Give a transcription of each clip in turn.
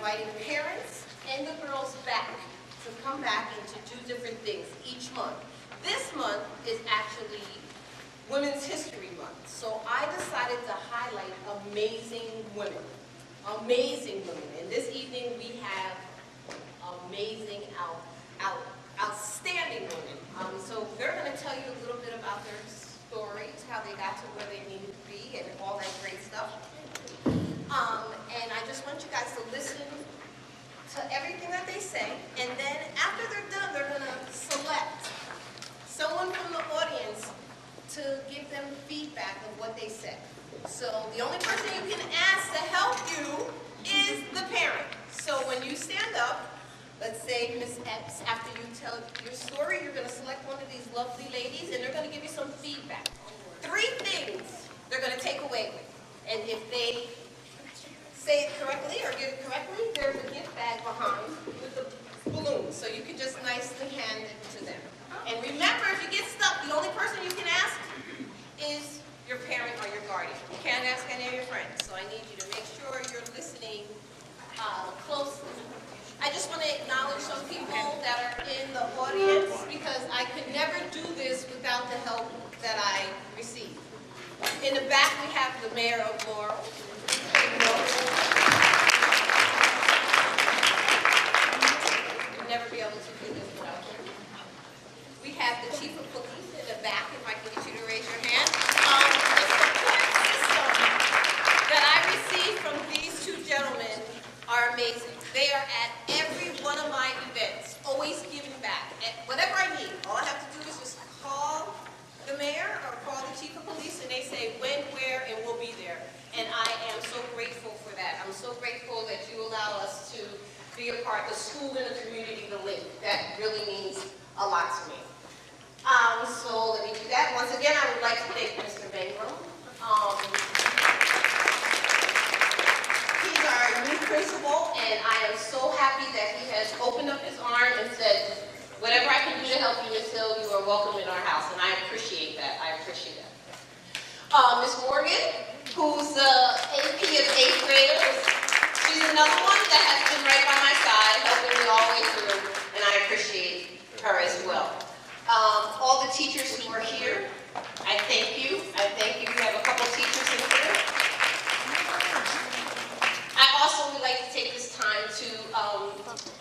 inviting parents and the girls back to come back and to do different things each month. This month is actually Women's History Month, so I decided to highlight amazing women. Amazing women. And this evening we have amazing, outstanding women. So they're going to tell you a little bit about their stories, how they got to where they needed to be, and all that great stuff. And I just want you guys to listen to everything that they say, and then after they're done, they're going to select someone from the audience to give them feedback of what they said. So the only person you can ask to help you is the parent. So when you stand up, let's say Miss X, after you tell your story, you're going to select one of these lovely ladies, and they're going to give you some feedback. 3 things they're going to take away with. And if they say it correctly or get it correctly, there's a gift bag behind with the balloons. So you can just nicely hand it to them. And remember, if you get stuck, the only person you can ask is your parent or your guardian. You can't ask any of your friends. So I need you to make sure you're listening closely. I just want to acknowledge some people that are in the audience because I could never do this without the help that I received. In the back, we have the mayor of Laurel. You'd never be able to do this without him. We have the chief of police in the back, if I can get you to raise your hand. The support system that I received from these 2 gentlemen are amazing. They are at every one of my events, always giving back. And whatever I need, all I have to do is just call the mayor or call the chief of police, and they say when, where, and we'll be there. And I am so grateful for that. I'm so grateful that you allow us to be a part of the school and the community, the link. That really means a lot to me. So let me do that. Once again, I would like to thank Mr. Bagram. He's our new principal, and I am so happy that he has opened up his arm and said, whatever I can do to help you, Ms. Hill, you are welcome in our house, and I appreciate that. I appreciate that. Ms. Morgan, who's the AP of 8th graders, she's another one that has been right by my side, helping me all the way through, and I appreciate her as well. All the teachers who are here, I thank you. I thank you. We have a couple teachers in here. I also would like to take this time to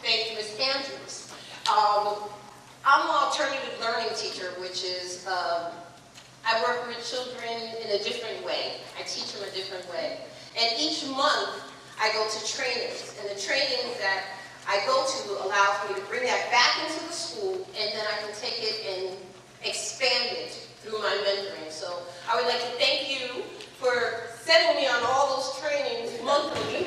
thank Ms. Andrews. I'm an alternative learning teacher, which is I work with children in a different way. I teach them a different way. And each month, I go to trainings. And the trainings that I go to allows me to bring that back into the school, and then I can take it and expand it through my mentoring. So I would like to thank you for sending me on all those trainings monthly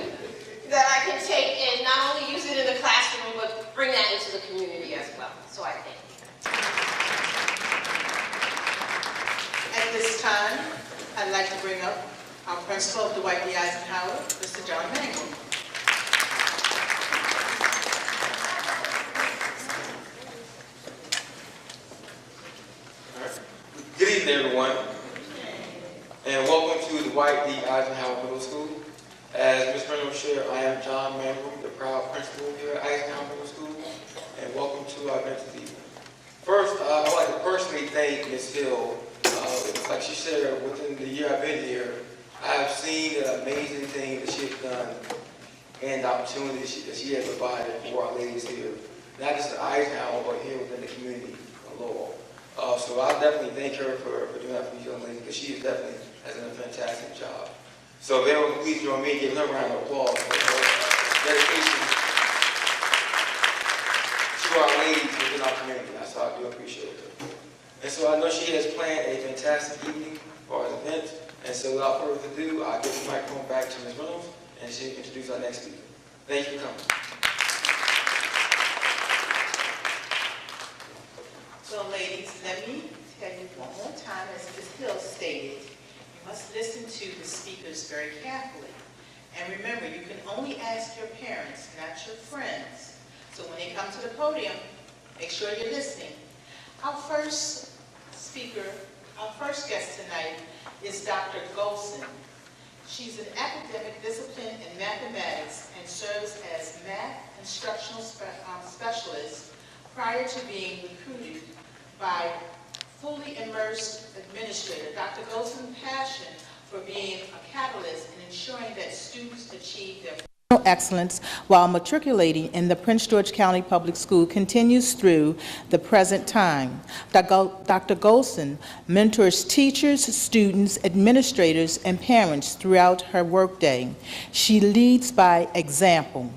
that I can take and not only use it in the classroom, but bring that into the community as well. So I thank you. At this time, I'd like to bring up our principal of Dwight D. Eisenhower, Mr. John Mangle. Good evening, everyone, and welcome to the Dwight D. Eisenhower Middle School. As Ms. Reynolds shared, I am John Mangle, the proud principal here at Eisenhower Middle School, and welcome to our event this evening. First, I would like to personally thank Ms. Hill. Like she said, within the year I've been here, I have seen the amazing things that she has done and the opportunities that she has provided for our ladies here, not just at Eisenhower, but here within the community of Laurel. So I definitely thank her for doing that for these young ladies, because she is definitely has done a fantastic job. So if everyone can please join me in giving her a round of applause for her dedication to our ladies within our community. So I do appreciate her. And so I know she has planned a fantastic evening for our event. And so without further ado, I'll give the microphone back to Ms. Reynolds, and she'll introduce our next speaker. Thank you for coming. So ladies, let me tell you one more time, as Ms. Hill stated, you must listen to the speakers very carefully. And remember, you can only ask your parents, not your friends. So when they come to the podium, make sure you're listening. Our first speaker, our first guest tonight is Dr. Golson. She's an academic discipline in mathematics and serves as instructional specialists prior to being recruited by fully immersed administrator. Dr. Golson's passion for being a catalyst in ensuring that students achieve their excellence while matriculating in the Prince George County Public School continues through the present time. Dr. Golson mentors teachers, students, administrators, and parents throughout her workday. She leads by example.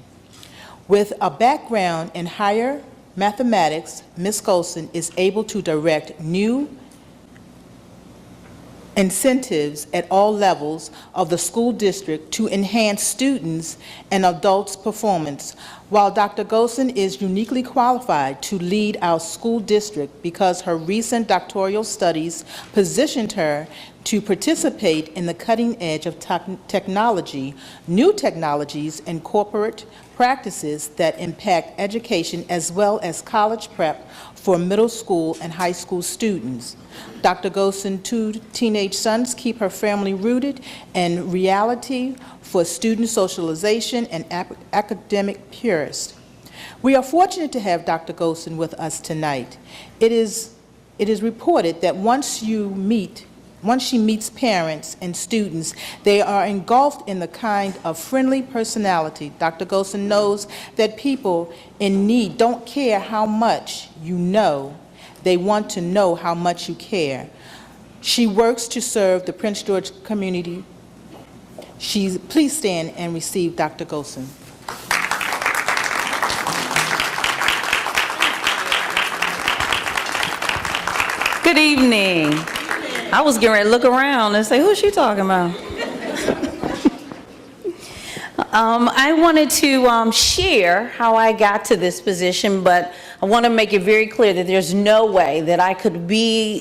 With a background in higher mathematics, Ms. Golson is able to direct new incentives at all levels of the school district to enhance students' and adults' performance. While Dr. Golson is uniquely qualified to lead our school district because her recent doctoral studies positioned her to participate in the cutting edge of technology, new technologies, and corporate practices that impact education as well as college prep for middle school and high school students. Dr. Golson's 2 teenage sons keep her family rooted in reality for student socialization and academic purists. We are fortunate to have Dr. Golson with us tonight. It is reported that once she meets parents and students, they are engulfed in the kind of friendly personality. Dr. Golson knows that people in need don't care how much you know, they want to know how much you care. She works to serve the Prince George community. Please stand and receive Dr. Golson. Good evening. I was getting ready to look around and say, who's she talking about? I wanted to share how I got to this position, but I want to make it very clear that there's no way that I could be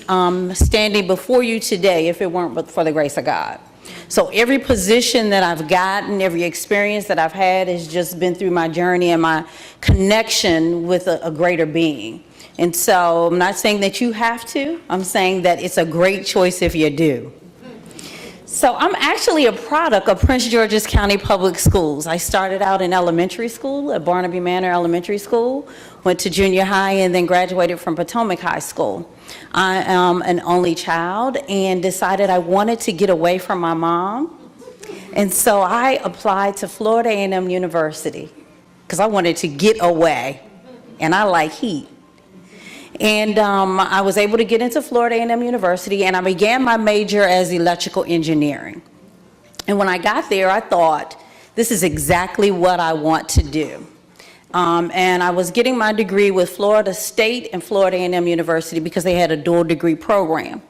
standing before you today if it weren't for the grace of God. So every position that I've gotten, every experience that I've had has just been through my journey and my connection with a greater being. And so I'm not saying that you have to, I'm saying that it's a great choice if you do. So I'm actually a product of Prince George's County Public Schools. I started out in elementary school at Barnaby Manor Elementary School, went to junior high, and then graduated from Potomac High School. I am an only child and decided I wanted to get away from my mom. And so I applied to Florida A&M University because I wanted to get away, and I like heat. And I was able to get into Florida A&M University, and I began my major as electrical engineering. And when I got there, I thought, this is exactly what I want to do. And I was getting my degree with Florida State and Florida A&M University because they had a dual degree program.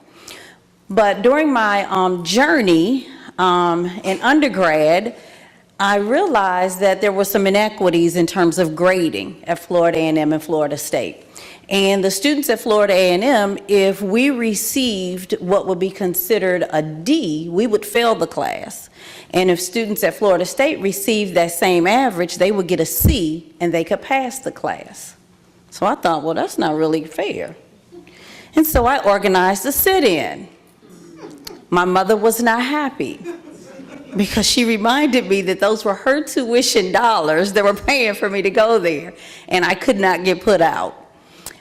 But during my journey in undergrad, I realized that there were some inequities in terms of grading at Florida A&M and Florida State. And the students at Florida A&M, if we received what would be considered a D, we would fail the class. And if students at Florida State received that same average, they would get a C and they could pass the class. So I thought, well, that's not really fair. And so I organized a sit-in. My mother was not happy because she reminded me that those were her tuition dollars that were paying for me to go there, and I could not get put out.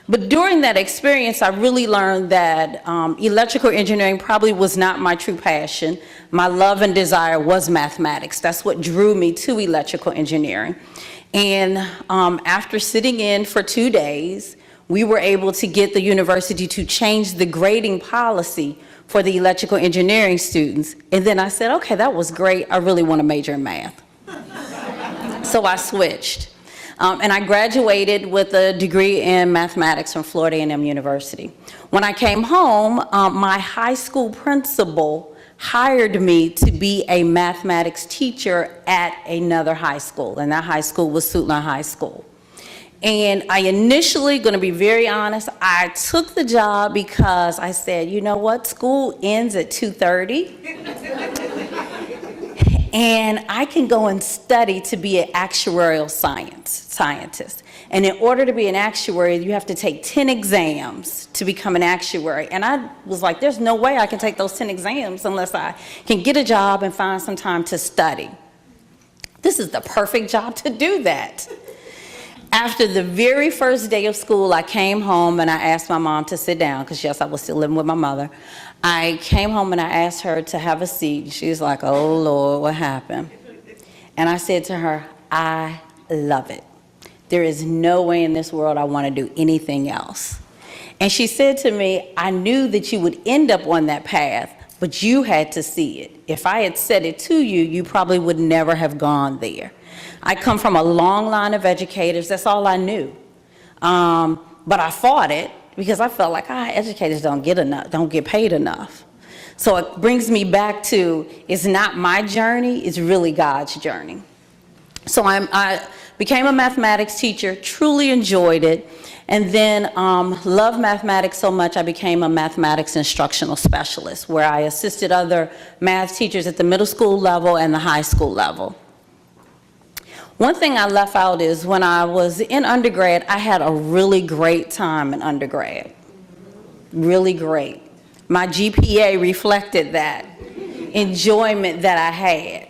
But during that experience, I really learned that electrical engineering probably was not my true passion. My love and desire was mathematics. That's what drew me to electrical engineering. And after sitting in for 2 days, we were able to get the university to change the grading policy for the electrical engineering students. And then I said, okay, that was great. I really want to major in math. So I switched. And I graduated with a degree in mathematics from Florida A&M University. When I came home, my high school principal hired me to be a mathematics teacher at another high school, and that high school was Suitland High School. And I initially, going to be very honest, I took the job because I said, you know what, school ends at 2:30. And I can go and study to be an actuarial scientist. And in order to be an actuary, you have to take 10 exams to become an actuary. And I was like, there's no way I can take those 10 exams unless I can get a job and find some time to study. This is the perfect job to do that. After the very first day of school, I came home and I asked my mom to sit down, because yes, I was still living with my mother. I came home and I asked her to have a seat. She was like, oh Lord, what happened? And I said to her, I love it. There is no way in this world I want to do anything else. And she said to me, I knew that you would end up on that path, but you had to see it. If I had said it to you, you probably would never have gone there. I come from a long line of educators. That's all I knew. But I fought it because I felt like, educators don't get paid enough. So it brings me back to, it's not my journey, it's really God's journey. So I became a mathematics teacher, truly enjoyed it, and then loved mathematics so much I became a mathematics instructional specialist, where I assisted other math teachers at the middle school level and the high school level. One thing I left out is when I was in undergrad, I had a really great time in undergrad. Really great. My GPA reflected that enjoyment that I had.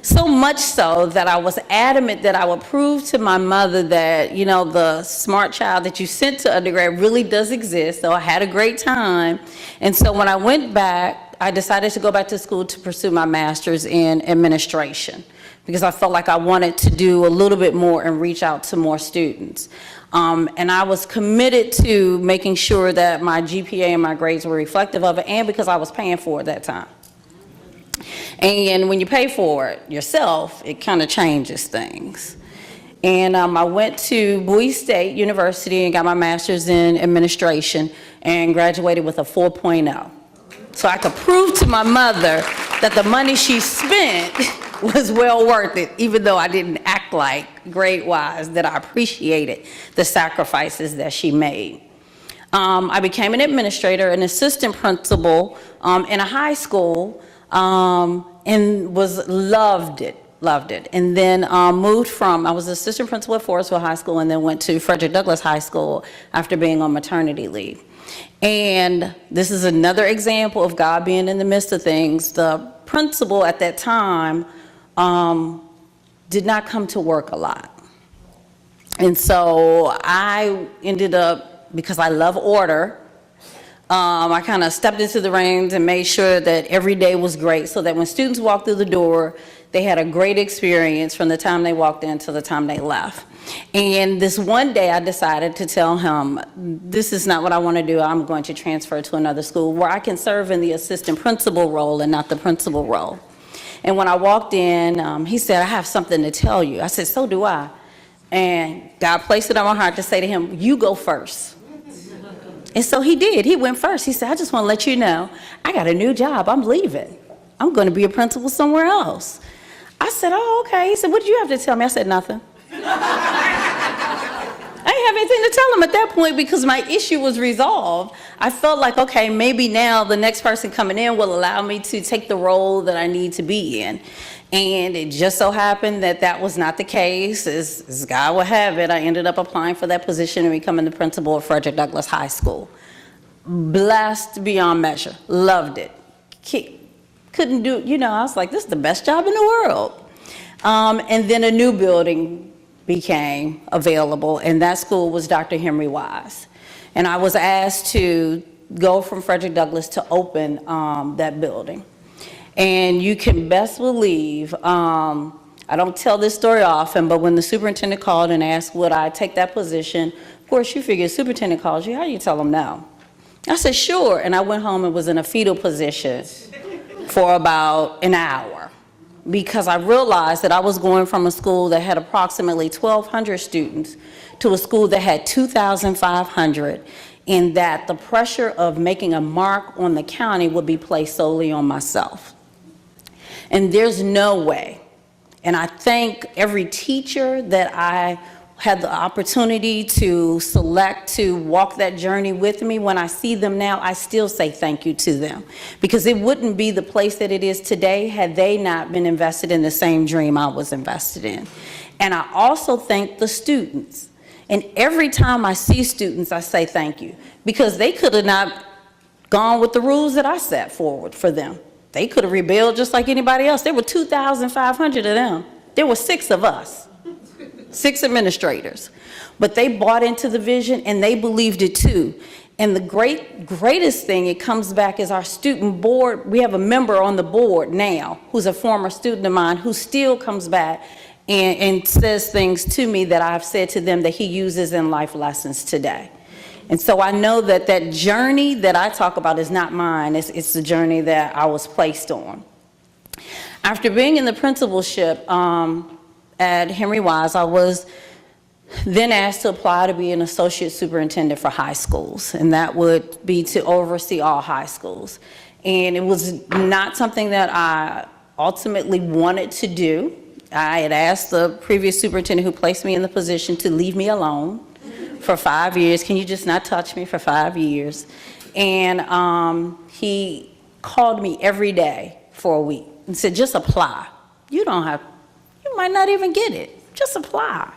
So much so that I was adamant that I would prove to my mother that, you know, the smart child that you sent to undergrad really does exist. So I had a great time. And so when I went back, I decided to go back to school to pursue my master's in administration, because I felt like I wanted to do a little bit more and reach out to more students. And I was committed to making sure that my GPA and my grades were reflective of it, and because I was paying for it at that time. And when you pay for it yourself, it kind of changes things. And I went to Bowie State University and got my master's in administration and graduated with a 4.0. So I could prove to my mother that the money she spent was well worth it, even though I didn't act like, grade-wise, that I appreciated the sacrifices that she made. I became an administrator, an assistant principal in a high school, and loved it. And then moved from, I was assistant principal at Forestville High School, and then went to Frederick Douglass High School after being on maternity leave. And this is another example of God being in the midst of things. The principal at that time did not come to work a lot. And so I ended up, because I love order, I kind of stepped into the reins and made sure that every day was great, so that when students walked through the door, they had a great experience from the time they walked in to the time they left. And this one day I decided to tell him, this is not what I want to do. I'm going to transfer to another school where I can serve in the assistant principal role and not the principal role. And when I walked in, he said, I have something to tell you. I said, so do I. And God placed it on my heart to say to him, you go first. And so he did. He went first. He said, I just want to let you know, I got a new job. I'm leaving. I'm going to be a principal somewhere else. I said, oh, okay. He said, what did you have to tell me? I said, nothing. I didn't have anything to tell him at that point because my issue was resolved. I felt like, okay, maybe now the next person coming in will allow me to take the role that I need to be in. And it just so happened that that was not the case. As God would have it, I ended up applying for that position and becoming the principal of Frederick Douglass High School. Blessed beyond measure. Loved it. Couldn't do, you know, I was like, this is the best job in the world. And then a new building became available, and that school was Dr. Henry Wise. And I was asked to go from Frederick Douglass to open that building. And you can best believe, I don't tell this story often, but when the superintendent called and asked would I take that position, of course you figure superintendent calls you, how do you tell them no? I said sure, and I went home and was in a fetal position for about an hour, because I realized that I was going from a school that had approximately 1,200 students to a school that had 2,500, and that the pressure of making a mark on the county would be placed solely on myself. And there's no way, and I thank every teacher that I had the opportunity to select to walk that journey with me. When I see them now, I still say thank you to them, because it wouldn't be the place that it is today had they not been invested in the same dream I was invested in. And I also thank the students. And every time I see students, I say thank you, because they could have not gone with the rules that I set forward for them. They could have rebelled just like anybody else. There were 2,500 of them. There were 6 of us. 6 administrators. But they bought into the vision and they believed it too. And the greatest thing, it comes back, is our student board. We have a member on the board now who's a former student of mine who still comes back and says things to me that I've said to them that he uses in life lessons today. And so I know that that journey that I talk about is not mine. It's the journey that I was placed on. After being in the principalship at Henry Wise, I was then asked to apply to be an associate superintendent for high schools, and that would be to oversee all high schools. And it was not something that I ultimately wanted to do. I had asked the previous superintendent who placed me in the position to leave me alone for 5 years. Can you just not touch me for 5 years? And he called me every day for a week and said, just apply. You might not even get it. Just apply.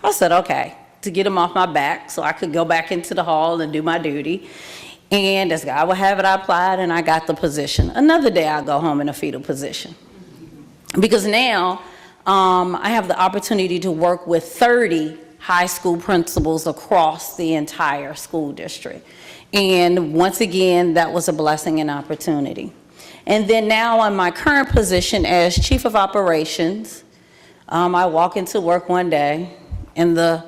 I said, okay, to get him off my back so I could go back into the hall and do my duty. And as God would have it, I applied and I got the position. Another day I go home in a fetal position. Because now I have the opportunity to work with 30 high school principals across the entire school district. And once again, that was a blessing and opportunity. And then now in my current position as chief of operations, I walk into work one day and the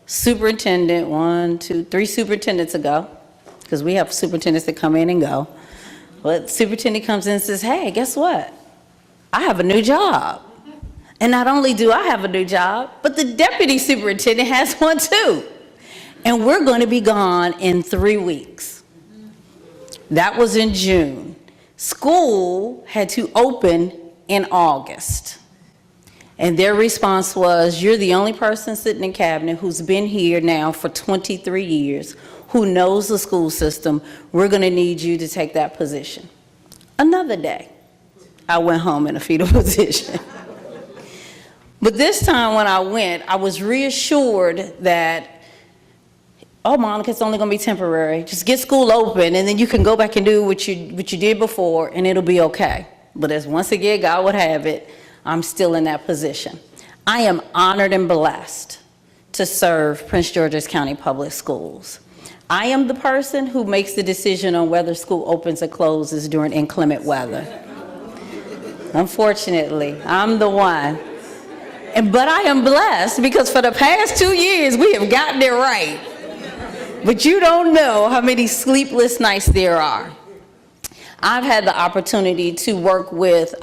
superintendent, 3 superintendents ago, because we have superintendents that come in and go, but superintendent comes in and says, hey, guess what? I have a new job. And not only do I have a new job, but the deputy superintendent has one too. And we're going to be gone in 3 weeks. That was in June. School had to open in August. And their response was, you're the only person sitting in cabinet who's been here now for 23 years, who knows the school system. We're going to need you to take that position. Another day, I went home in a fetal position. But this time when I went, I was reassured that, oh, Monica, it's only going to be temporary. Just get school open, and then you can go back and do what you did before, and it'll be okay. But as once again, God would have it, I'm still in that position. I am honored and blessed to serve Prince George's County Public Schools. I am the person who makes the decision on whether school opens or closes during inclement weather. Unfortunately, I'm the one. But I am blessed because for the past 2 years, we have gotten it right. But you don't know how many sleepless nights there are. I've had the opportunity to work with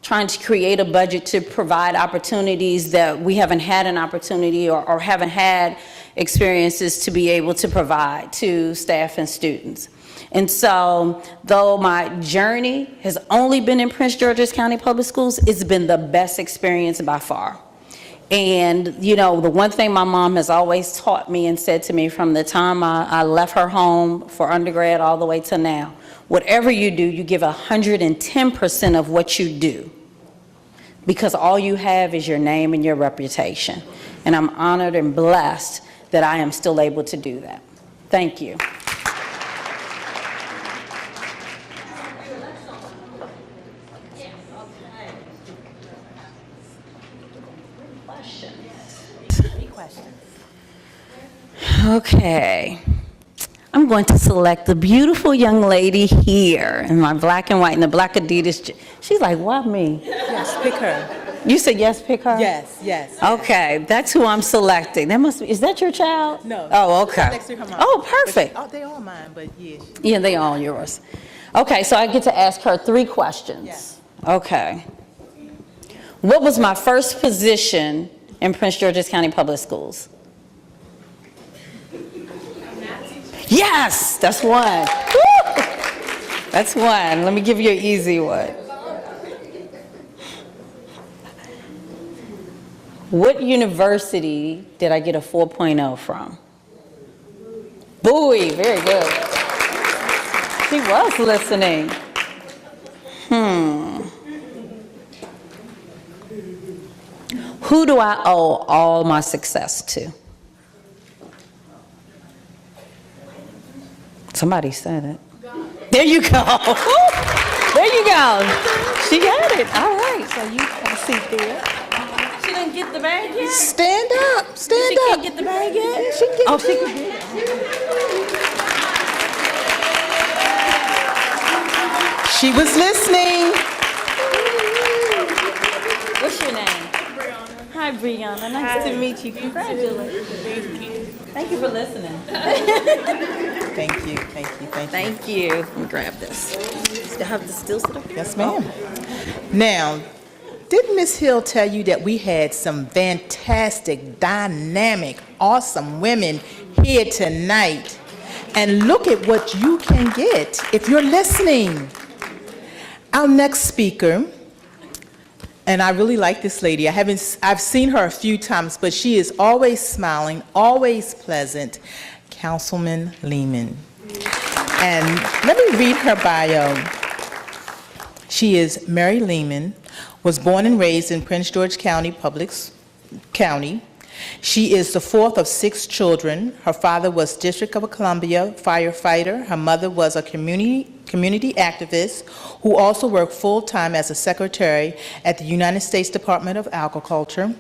trying to create a budget to provide opportunities that we haven't had an opportunity or haven't had experiences to be able to provide to staff and students. And so, though my journey has only been in Prince George's County Public Schools, it's been the best experience by far. And, you know, the one thing my mom has always taught me and said to me from the time I left her home for undergrad all the way to now, whatever you do, you give 110% of what you do, because all you have is your name and your reputation. And I'm honored and blessed that I am still able to do that. Thank you. Okay, I'm going to select the beautiful young lady here in my black and white and the black Adidas. She's like, why me? Yes, pick her. You said yes, pick her? Yes, yes. Okay, that's who I'm selecting. That must be, is that your child? No. Oh, okay. Next to her mom. Oh, perfect. Oh, they all mine, but yes. Yeah, they all yours. Okay, so I get to ask her 3 questions. Yes. Okay. What was my first position in Prince George's County Public Schools? Yes, that's one. Woo! That's one. Let me give you an easy one. What university did I get a 4.0 from? Bowie, very good. She was listening. Who do I owe all my success to? Somebody said it. There you go. There you go. She got it. All right. So you have a seat there. She didn't get the bag yet? Stand up, stand She can't up. get the bag yet? She can get Oh, she can get it. She was listening. What's your name? Brianna. Hi, Brianna. Nice to meet you. Congratulations. Thank you for listening. Thank you, thank you, thank you. Thank you. Let me grab this. Still have the still sit up here? Yes, ma'am. Now, didn't Miss Hill tell you that we had some fantastic, dynamic, awesome women here tonight? And look at what you can get if you're listening. Our next speaker, and I really like this lady. I've seen her a few times, but she is always smiling, always pleasant. Councilman Lehman. And let me read her bio. She is Mary Lehman, was born and raised in Prince George County County. She is the fourth of 6 children. Her father was District of Columbia firefighter. Her mother was a community activist who also worked full-time as a secretary at the United States Department of Agriculture.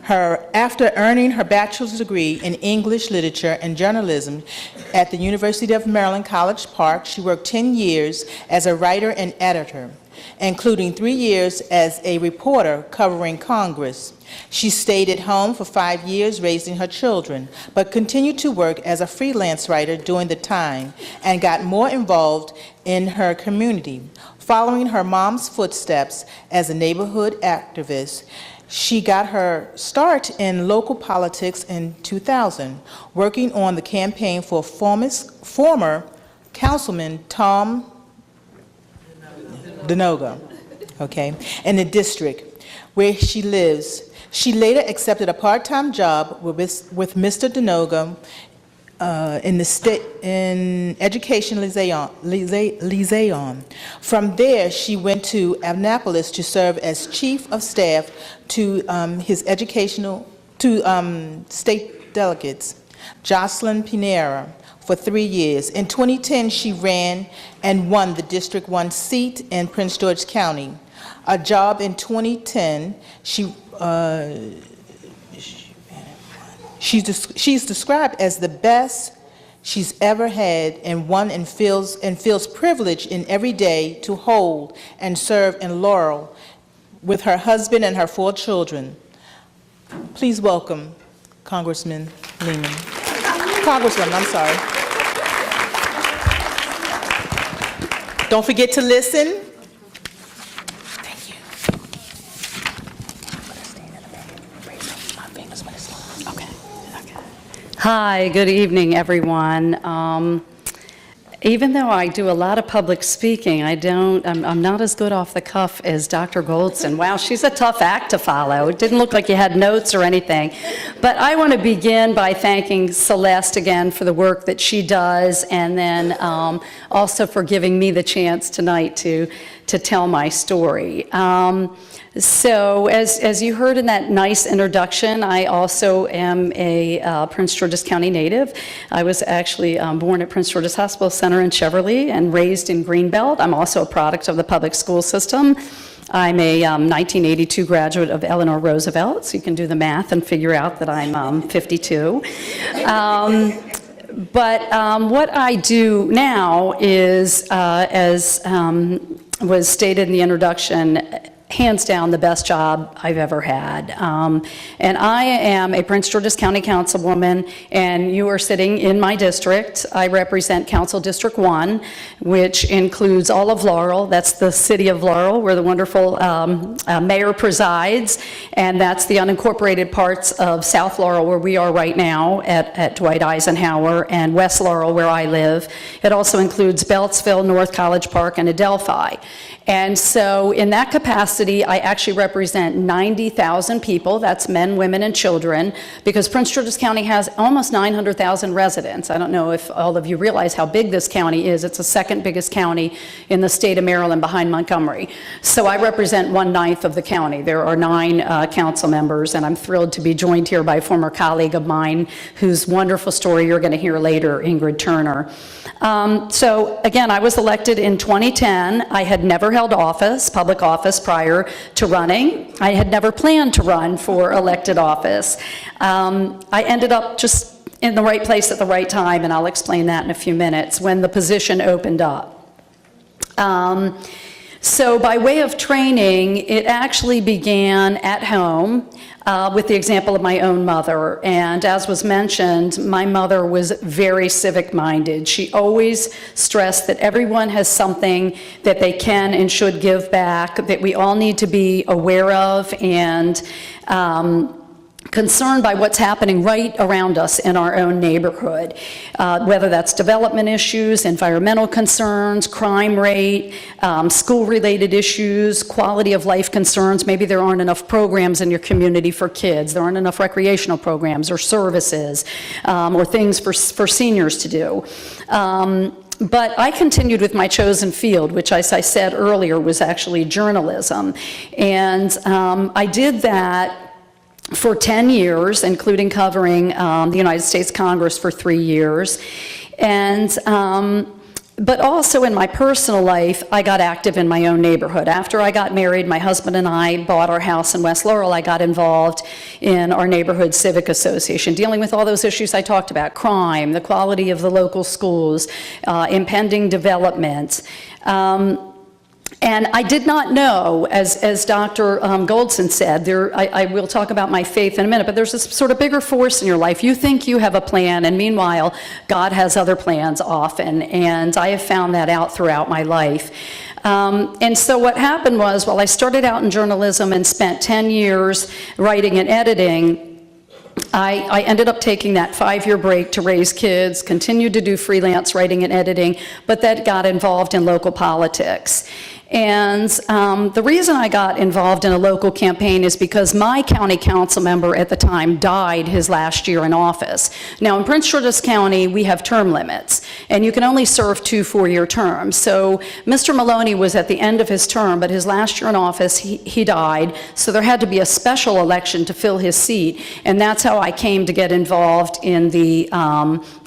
After earning her bachelor's degree in English literature and journalism at the University of Maryland, College Park, she worked 10 years as a writer and editor, including 3 years as a reporter covering Congress. She stayed at home for 5 years raising her children, but continued to work as a freelance writer during the time and got more involved in her community. Following her mom's footsteps as a neighborhood activist, she got her start in local politics in 2000, working on the campaign for former Councilman Tom Denoga, okay, in the district where she lives. She later accepted a part-time job with Mr. Denoga in education liaison. From there, she went to Annapolis to serve as chief of staff to his state delegates, Jocelyn Pinera, for 3 years. In 2010, she ran and won the District 1 seat in Prince George County. A job in 2010, she's described as the best she's ever had and feels privileged in every day to hold and serve in Laurel with her husband and her 4 children. Please welcome Congressman Lehman. Congresswoman, I'm sorry. Don't forget to listen. Thank you. Okay. Hi, good evening, everyone. Even though I do a lot of public speaking, I'm not as good off the cuff as Dr. Goldson. Wow, she's a tough act to follow. It didn't look like you had notes or anything. But I want to begin by thanking Celeste again for the work that she does, and then also for giving me the chance tonight to tell my story. So as you heard in that nice introduction, I also am a Prince George's County native. I was actually born at Prince George's Hospital Center in Cheverly and raised in Greenbelt. I'm also a product of the public school system. I'm a 1982 graduate of Eleanor Roosevelt, so you can do the math and figure out that I'm 52. But what I do now is, as was stated in the introduction, hands down the best job I've ever had. And I am a Prince George's County Councilwoman, and you are sitting in my district. I represent Council District 1, which includes all of Laurel. That's the city of Laurel, where the wonderful mayor presides, and that's the unincorporated parts of South Laurel, where we are right now at Dwight Eisenhower, and West Laurel, where I live. It also includes Beltsville, North College Park, and Adelphi. And so in that capacity, I actually represent 90,000 people. That's men, women, and children, because Prince George's County has almost 900,000 residents. I don't know if all of you realize how big this county is. It's the second biggest county in the state of Maryland behind Montgomery. So I represent 1/9 of the county. There are 9 council members, and I'm thrilled to be joined here by a former colleague of mine whose wonderful story you're going to hear later, Ingrid Turner. So again, I was elected in 2010. I had never held office, public office, prior prior to running. I had never planned to run for elected office. I ended up just in the right place at the right time, and I'll explain that in a few minutes, when the position opened up. So by way of training, it actually began at home with the example of my own mother. And as was mentioned, my mother was very civic-minded. She always stressed that everyone has something that they can and should give back, that we all need to be aware of and concerned by what's happening right around us in our own neighborhood, whether that's development issues, environmental concerns, crime rate, school-related issues, quality of life concerns. Maybe there aren't enough programs in your community for kids. There aren't enough recreational programs or services or things for seniors to do. But I continued with my chosen field, which, as I said earlier, was actually journalism. And I did that for 10 years, including covering the United States Congress for 3 years. And, but also in my personal life, I got active in my own neighborhood. After I got married, my husband and I bought our house in West Laurel. I got involved in our neighborhood civic association, dealing with all those issues I talked about: crime, the quality of the local schools, impending development. And I did not know, as Dr. Goldson said, I will talk about my faith in a minute, but there's this sort of bigger force in your life. You think you have a plan, and meanwhile, God has other plans often, and I have found that out throughout my life. And so what happened was, while I started out in journalism and spent 10 years writing and editing, I ended up taking that 5-year break to raise kids, continued to do freelance writing and editing, but that got involved in local politics. And the reason I got involved in a local campaign is because my county council member at the time died his last year in office. Now, in Prince George's County, we have term limits, and you can only serve 2 4-year terms. So Mr. Maloney was at the end of his term, but his last year in office, he died, so there had to be a special election to fill his seat, and that's how I came to get involved in the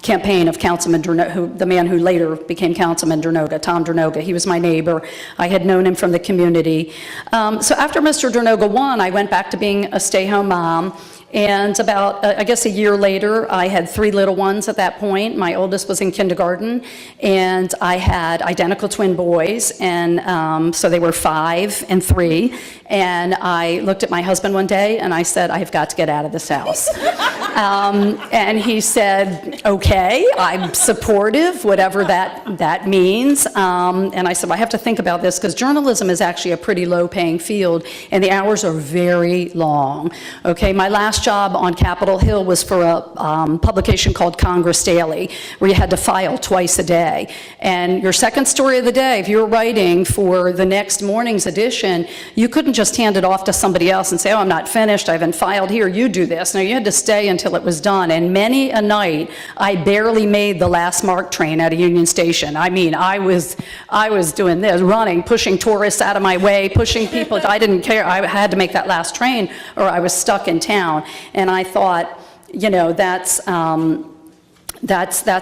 campaign of Councilman Dernoga, the man who later became Councilman Dernoga, Tom Dernoga. He was my neighbor. I had known him from the community. So after Mr. Dernoga won, I went back to being a stay-home mom. And about, I guess a year later, I had 3 little ones at that point. My oldest was in kindergarten, and I had identical twin boys, and so they were 5 and 3. And I looked at my husband one day, and I said, "I've got to get out of this house." And he said, "Okay, I'm supportive, whatever that means." And I said, "Well, I have to think about this, because journalism is actually a pretty low-paying field, and the hours are very long." Okay, my last job on Capitol Hill was for a publication called Congress Daily, where you had to file twice a day. And your second story of the day, if you were writing for the next morning's edition, you couldn't just hand it off to somebody else and say, "Oh, I'm not finished, I haven't filed, here, you do this." No, you had to stay until it was done. And many a night, I barely made the last MARC train out of Union Station. I mean, I was doing this, running, pushing tourists out of my way, pushing people. I didn't care. I had to make that last train, or I was stuck in town. And I thought, you know, that's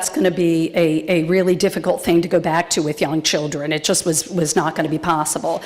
going to be a really difficult thing to go back to with young children. It just was not going to be possible.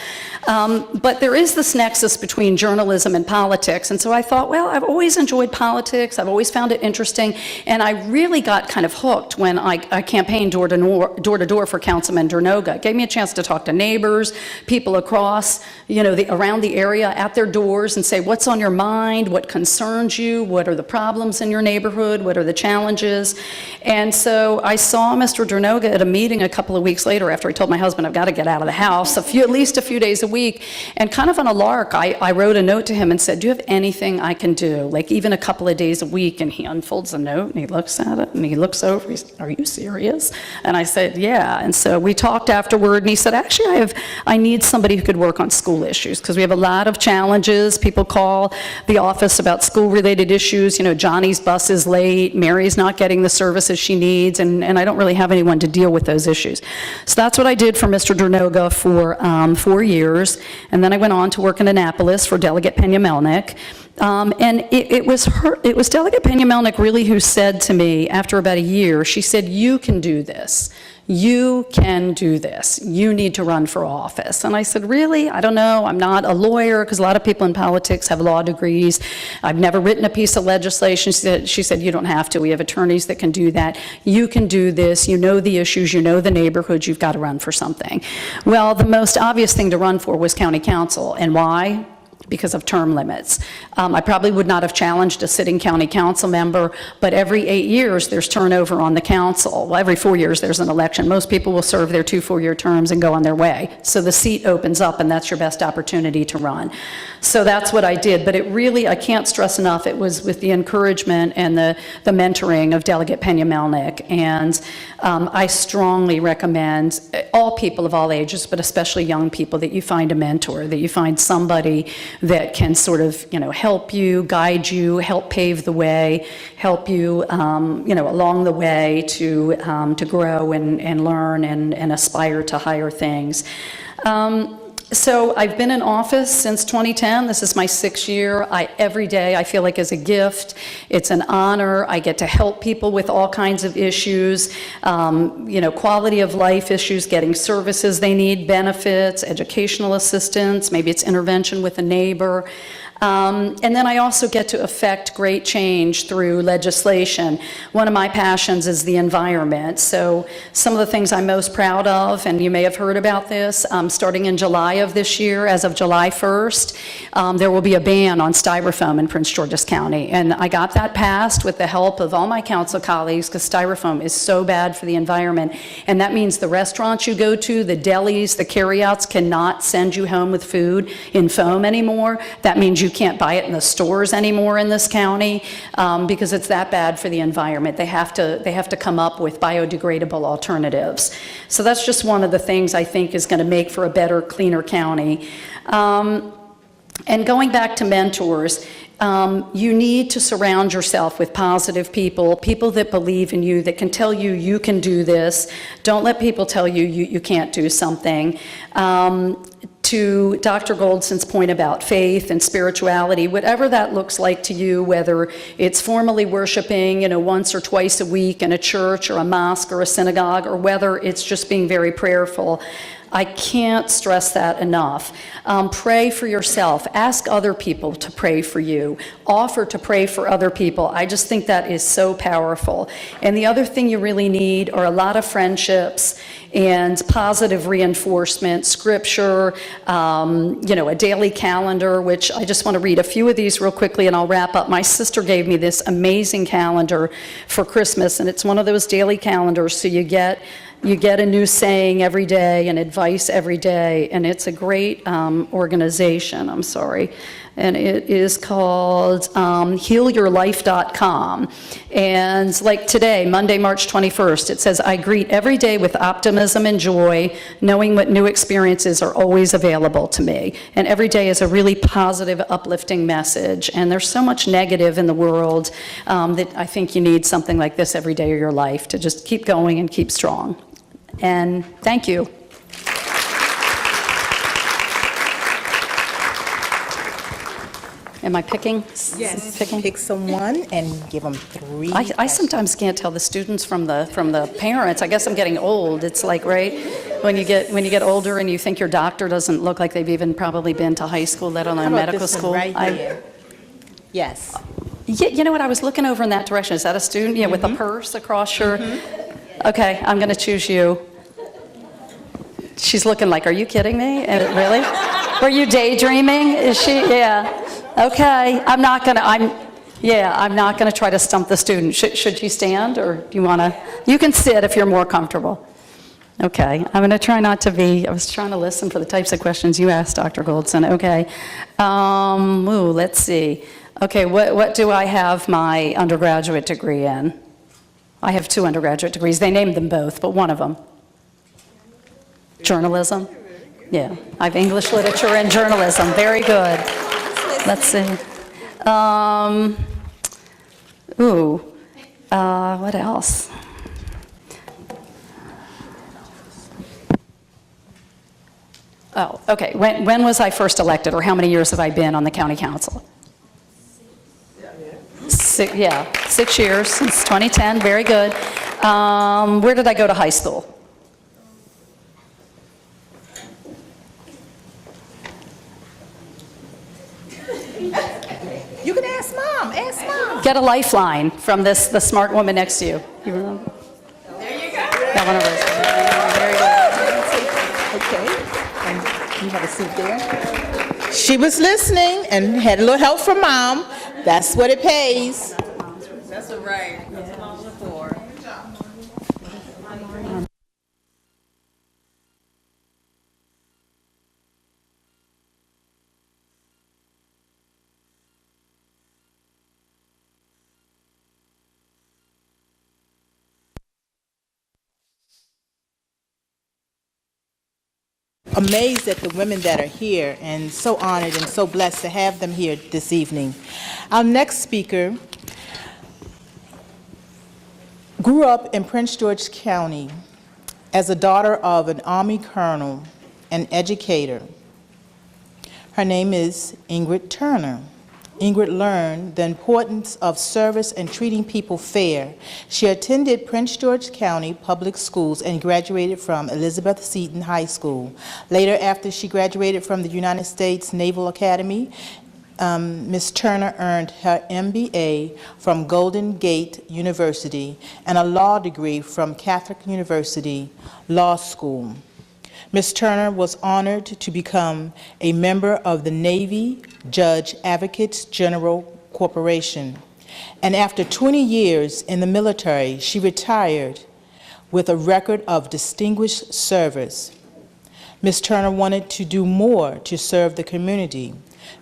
But there is this nexus between journalism and politics, and so I thought, well, I've always enjoyed politics, I've always found it interesting, and I really got kind of hooked when I campaigned door to door for Councilman Dernoga. It gave me a chance to talk to neighbors, people across, you know, around the area at their doors, and say, what's on your mind, what concerns you, what are the problems in your neighborhood, what are the challenges. And so I saw Mr. Dernoga at a meeting a couple of weeks later after I told my husband I've got to get out of the house, at least a few days a week, and kind of on a lark, I wrote a note to him and said, "Do you have anything I can do, like even a couple of days a week?" And he unfolds the note and he looks at it and he looks over, he said, "Are you serious?" And I said, "Yeah." And so we talked afterward, and he said, "Actually, I need somebody who could work on school issues, because we have a lot of challenges. People call the office about school-related issues. You know, Johnny's bus is late, Mary's not getting the services she needs, and I don't really have anyone to deal with those issues." So that's what I did for Mr. Dernoga for 4 years, and then I went on to work in Annapolis for Delegate Pena-Melnick. And it was Delegate Pena-Melnick really who said to me after about a year, she said, "You can do this. you can do this. You need to run for office. And I said, really? I don't know. I'm not a lawyer, because a lot of people in politics have law degrees. I've never written a piece of legislation. She said, you don't have to. We have attorneys that can do that. You can do this. You know the issues. You know the neighborhoods. You've got to run for something. Well, the most obvious thing to run for was county council. And why? Because of term limits. I probably would not have challenged a sitting county council member, but every 8 years there's turnover on the council. Well, every 4 years there's an election. Most people will serve their 2 4-year terms and go on their way. So the seat opens up, and that's your best opportunity to run. So that's what I did. But it really, I can't stress enough, it was with the encouragement and the mentoring of Delegate Pena-Melnick. And I strongly recommend all people of all ages, but especially young people, that you find a mentor, that you find somebody that can sort of, help you, guide you, help pave the way, help you, along the way to grow and learn and aspire to higher things. So I've been in office since 2010. This is my 6th year. Every day I feel like is a gift. It's an honor. I get to help people with all kinds of issues, quality of life issues, getting services they need, benefits, educational assistance, maybe it's intervention with a neighbor. And then I also get to affect great change through legislation. One of my passions is the environment. So some of the things I'm most proud of, and you may have heard about this, starting in July of this year, as of July 1st, there will be a ban on styrofoam in Prince George's County. And I got that passed with the help of all my council colleagues, because styrofoam is so bad for the environment. And that means the restaurants you go to, the delis, the carryouts cannot send you home with food in foam anymore. That means you can't buy it in the stores anymore in this county, because it's that bad for the environment. They have to come up with biodegradable alternatives. So that's just one of the things I think is going to make for a better, cleaner county. And going back to mentors, you need to surround yourself with positive people, people that believe in you, that can tell you you can do this. Don't let people tell you you can't do something. To Dr. Goldson's point about faith and spirituality, whatever that looks like to you, whether it's formally worshiping, once or twice a week in a church or a mosque or a synagogue, or whether it's just being very prayerful, I can't stress that enough. Pray for yourself. Ask other people to pray for you. Offer to pray for other people. I just think that is so powerful. And the other thing you really need are a lot of friendships and positive reinforcement, scripture, a daily calendar, which I just want to read a few of these real quickly and I'll wrap up. My sister gave me this amazing calendar for Christmas, and it's one of those daily calendars, so you get a new saying every day and advice every day, and it's a great organization, and it is called healyourlife.com. And like today, Monday, March 21st, it says, I greet every day with optimism and joy, knowing what new experiences are always available to me. And every day is a really positive, uplifting message. And there's so much negative in the world that I think you need something like this every day of your life to just keep going and keep strong. And thank you. Am I picking? Yes. Picking? Pick someone and give them 3 I sometimes can't tell the students from the parents. I guess I'm getting old. It's like, right, when you get older and you think your doctor doesn't look like they've even probably been to high school, let alone medical school. Right here. Yes. Yeah, you know what? I was looking over in that direction. Is that a student? Yeah, with a purse across your. Okay, I'm going to choose you. She's looking like, are you kidding me? Really? Were you daydreaming? Is she? Yeah. Okay, I'm not going to try to stump the student. Should you stand, or do you want to? You can sit if you're more comfortable. Okay, I'm going to try not to be. I was trying to listen for the types of questions you asked, Dr. Goldson. Okay. Let's see. Okay, what do I have my undergraduate degree in? I have 2 undergraduate degrees. They named them both, but one of them. Journalism? Yeah, I have English literature and journalism. Very good. Let's see. What else? Oh, okay. When was I first elected, or how many years have I been on the county council? 6 years, since 2010. Very good. Where did I go to high school? Ask Mom. Get a lifeline from the smart woman next to you. You remember? There you go. That one over. Okay. And you have a seat there. She was listening and had a little help from Mom. That's what it pays. That's all right. That's what I was for. Amazed at the women that are here and so honored and so blessed to have them here this evening. Our next speaker grew up in Prince George County as a daughter of an Army colonel and educator. Her name is Ingrid Turner. Ingrid learned the importance of service and treating people fair. She attended Prince George County Public Schools and graduated from Elizabeth Seton High School. Later, after she graduated from the United States Naval Academy, Ms. Turner earned her MBA from Golden Gate University and a law degree from Catholic University Law School. Ms. Turner was honored to become a member of the Navy Judge Advocates General Corporation. And after 20 years in the military, she retired with a record of distinguished service. Ms. Turner wanted to do more to serve the community.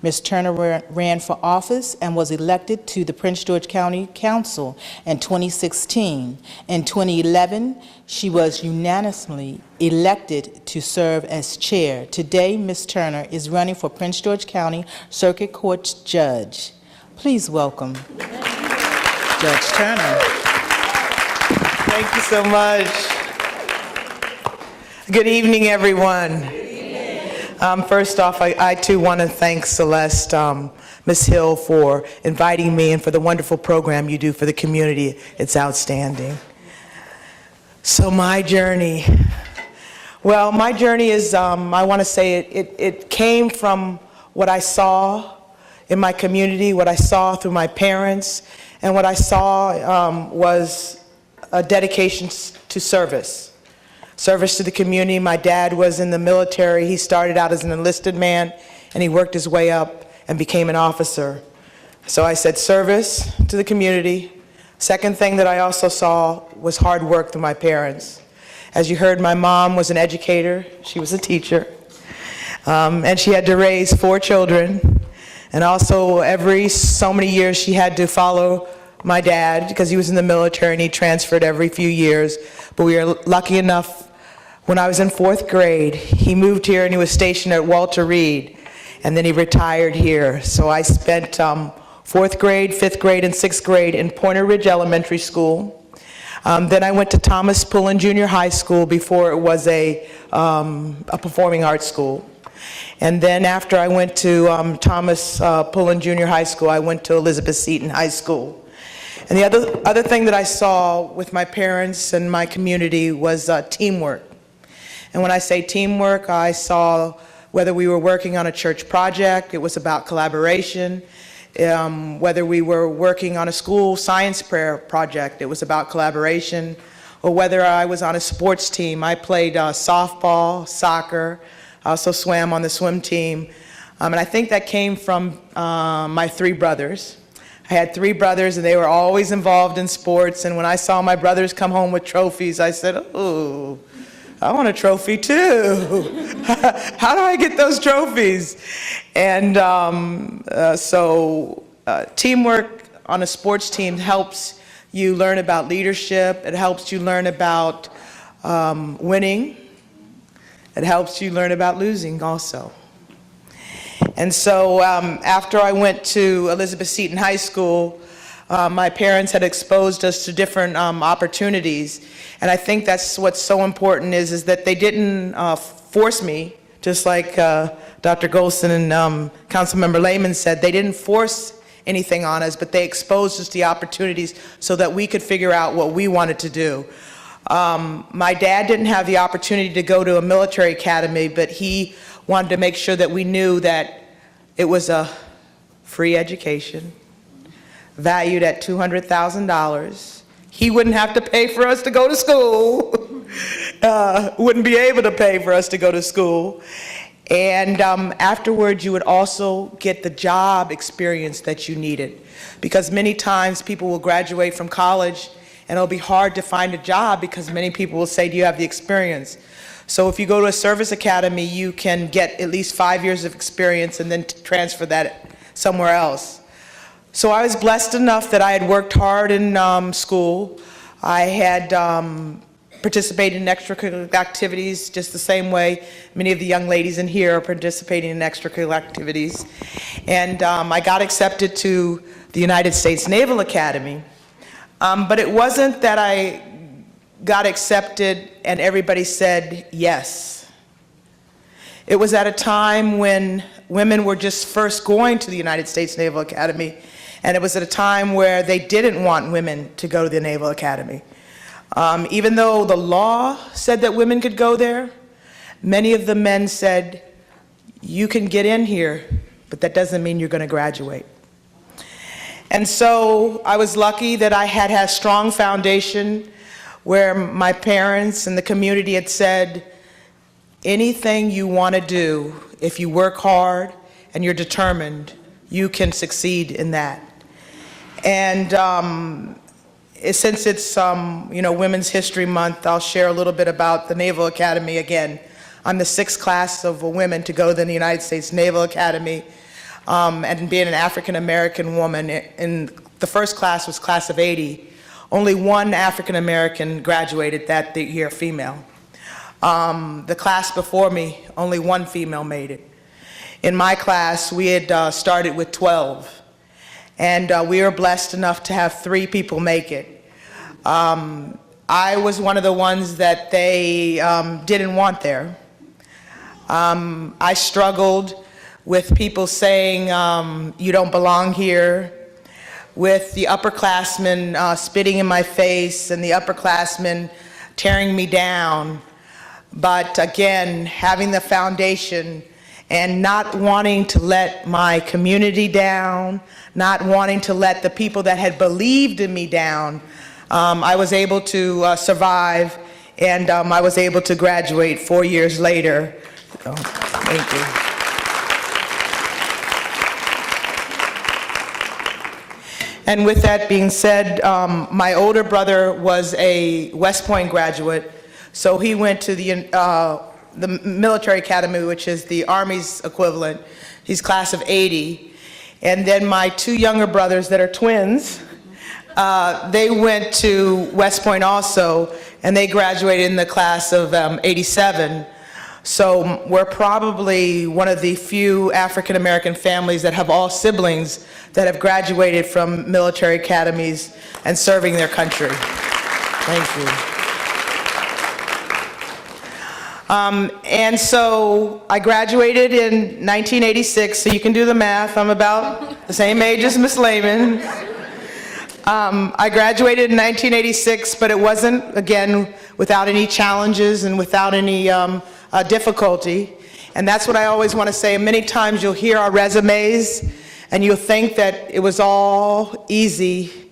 Ms. Turner ran for office and was elected to the Prince George County Council in 2016. In 2011, she was unanimously elected to serve as chair. Today, Ms. Turner is running for Prince George County Circuit Court Judge. Please welcome Judge Turner. Thank you so much. Good evening, everyone. First off, I too want to thank Celeste, Ms. Hill, for inviting me and for the wonderful program you do for the community. It's outstanding. So my journey, well, my journey is, I want to say it came from what I saw in my community, what I saw through my parents, and what I saw was a dedication to service. Service to the community. My dad was in the military. He started out as an enlisted man, and he worked his way up and became an officer. So I said service to the community. Second thing that I also saw was hard work through my parents. As you heard, my mom was an educator. She was a teacher. And she had to raise 4 children. And also every so many years she had to follow my dad because he was in the military and he transferred every few years. But we were lucky enough, when I was in 4th grade, he moved here and he was stationed at Walter Reed, and then he retired here. So I spent 4th grade, 5th grade, and 6th grade in Pointer Ridge Elementary School. Then I went to Thomas Pullen Junior High School before it was a performing arts school. And then after I went to Thomas Pullen Junior High School, I went to Elizabeth Seton High School. And the other thing that I saw with my parents and my community was teamwork. And when I say teamwork, I saw whether we were working on a church project, it was about collaboration. Whether we were working on a school science prayer project, it was about collaboration. Or whether I was on a sports team, I played softball, soccer, I also swam on the swim team. And I think that came from my 3 brothers. I had 3 brothers and they were always involved in sports, and when I saw my brothers come home with trophies, I said, oh, I want a trophy too. How do I get those trophies? And teamwork on a sports team helps you learn about leadership. It helps you learn about winning. It helps you learn about losing also. And so after I went to Elizabeth Seton High School, my parents had exposed us to different opportunities. And I think that's what's so important is that they didn't force me, just like Dr. Golson and Councilmember Lehman said, they didn't force anything on us, but they exposed us to the opportunities so that we could figure out what we wanted to do. My dad didn't have the opportunity to go to a military academy, but he wanted to make sure that we knew that it was a free education, valued at $200,000. He wouldn't have to pay for us to go to school, wouldn't be able to pay for us to go to school. And afterwards, you would also get the job experience that you needed. Because many times people will graduate from college and it'll be hard to find a job because many people will say, do you have the experience? So if you go to a service academy, you can get at least 5 years of experience and then transfer that somewhere else. So I was blessed enough that I had worked hard in school. I had participated in extracurricular activities just the same way many of the young ladies in here are participating in extracurricular activities. And I got accepted to the United States Naval Academy. But it wasn't that I got accepted and everybody said yes. It was at a time when women were just first going to the United States Naval Academy, and it was at a time where they didn't want women to go to the Naval Academy. Even though the law said that women could go there, many of the men said, you can get in here, but that doesn't mean you're going to graduate. And so I was lucky that I had a strong foundation where my parents and the community had said, anything you want to do, if you work hard and you're determined, you can succeed in that. And since it's Women's History Month, I'll share a little bit about the Naval Academy again. I'm the 6th class of women to go to the United States Naval Academy. And being an African-American woman, in the first class was class of 80. Only one African-American graduated that year, female. The class before me, only one female made it. In my class, we had started with 12. And we were blessed enough to have 3 people make it. I was one of the ones that they didn't want there. I struggled with people saying, you don't belong here, with the upperclassmen spitting in my face and the upperclassmen tearing me down. But again, having the foundation and not wanting to let my community down, not wanting to let the people that had believed in me down, I was able to survive, and I was able to graduate 4 years later. Oh, thank you. And with that being said, my older brother was a West Point graduate, so he went to the military academy, which is the Army's equivalent. He's class of 80. And then my 2 younger brothers that are twins, they went to West Point also, and they graduated in the class of 87. So we're probably one of the few African-American families that have all siblings that have graduated from military academies and serving their country. Thank you. And so I graduated in 1986, so you can do the math. I'm about the same age as Miss Lehman. I graduated in 1986, but it wasn't, again, without any challenges and without any difficulty. And that's what I always want to say. Many times you'll hear our resumes and you'll think that it was all easy.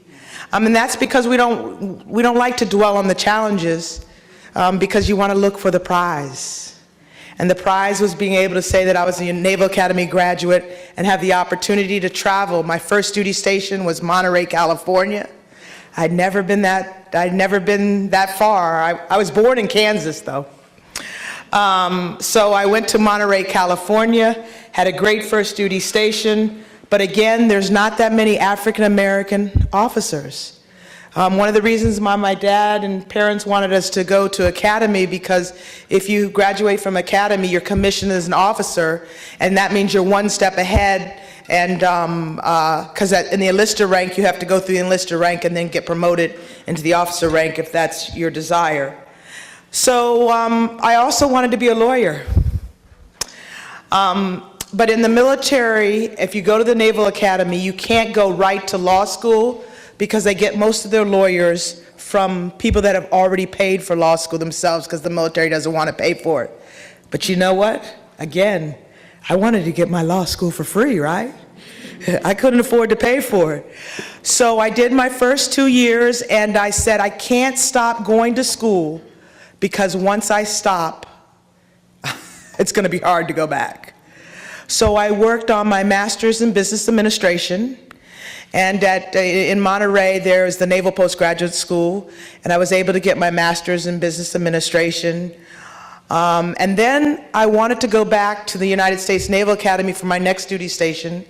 And that's because we don't like to dwell on the challenges, because you want to look for the prize. And the prize was being able to say that I was a Naval Academy graduate and have the opportunity to travel. My first duty station was Monterey, California. I'd never been that far. I was born in Kansas, though. So I went to Monterey, California, had a great first duty station, but again, there's not that many African-American officers. One of the reasons my dad and parents wanted us to go to academy, because if you graduate from academy, you're commissioned as an officer, and that means you're one step ahead. And because in the enlisted rank, you have to go through the enlisted rank and then get promoted into the officer rank if that's your desire. So I also wanted to be a lawyer. But in the military, if you go to the Naval Academy, you can't go right to law school because they get most of their lawyers from people that have already paid for law school themselves because the military doesn't want to pay for it. But you know what? Again, I wanted to get my law school for free, right? I couldn't afford to pay for it. So I did my first 2 years, and I said, I can't stop going to school, because once I stop, it's going to be hard to go back. So I worked on my master's in business administration, and in Monterey, there's the Naval Postgraduate School, and I was able to get my master's in business administration. And then I wanted to go back to the United States Naval Academy for my next duty station,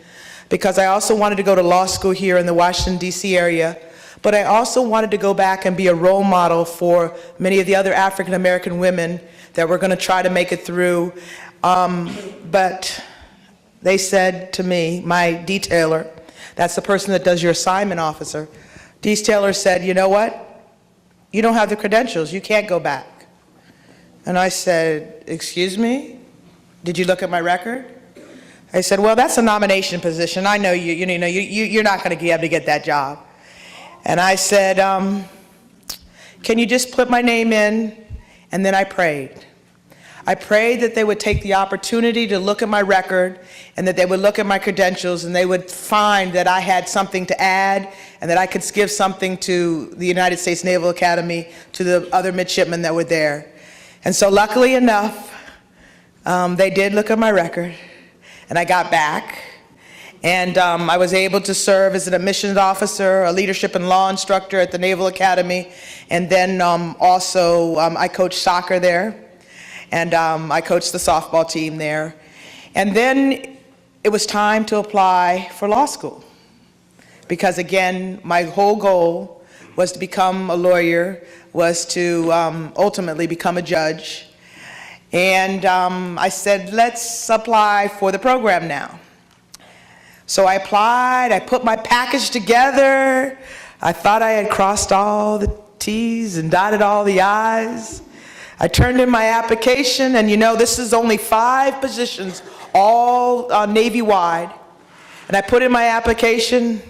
because I also wanted to go to law school here in the Washington, D.C. area, but I also wanted to go back and be a role model for many of the other African American women that were going to try to make it through. But they said to me, my detailer, that's the person that does your assignment officer, detailer said, you know what? You don't have the credentials. You can't go back. And I said, excuse me? Did you look at my record? I said, well, that's a nomination position. I know you're not going to be able to get that job. And I said, can you just put my name in? And then I prayed. I prayed that they would take the opportunity to look at my record, and that they would look at my credentials, and they would find that I had something to add, and that I could give something to the United States Naval Academy, to the other midshipmen that were there. And so luckily enough, they did look at my record, and I got back. And I was able to serve as an admissions officer, a leadership and law instructor at the Naval Academy, and then also I coached soccer there, and I coached the softball team there. And then it was time to apply for law school, because again, my whole goal was to become a lawyer, was to ultimately become a judge. And I said, let's apply for the program now. So I applied, I put my package together. I thought I had crossed all the T's and dotted all the I's. I turned in my application, and you know, this is only 5 positions, all Navy-wide. And I put in my application,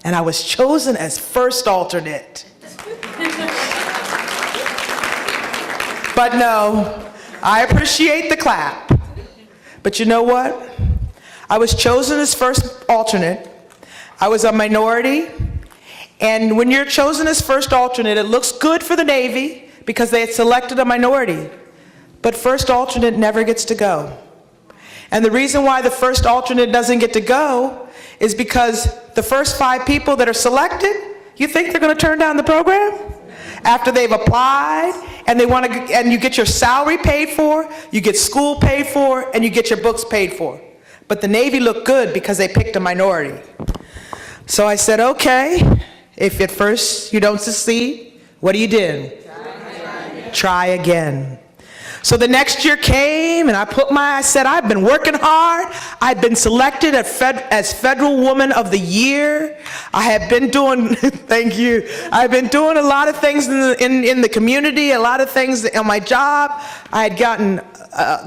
and I was chosen as first alternate. But no, I appreciate the clap. But you know what? I was chosen as first alternate. I was a minority. And when you're chosen as first alternate, it looks good for the Navy because they had selected a minority. But first alternate never gets to go. And the reason why the first alternate doesn't get to go is because the first 5 people that are selected, you think they're going to turn down the program? After they've applied, and and you get your salary paid for, you get school paid for, and you get your books paid for. But the Navy looked good because they picked a minority. So I said, okay, if at first you don't succeed, what do you do? Try again. So the next year came, and I said, I've been working hard. I've been selected as Federal Woman of the Year. I have been doing, thank you, I've been doing a lot of things in the community, a lot of things on my job. I had gotten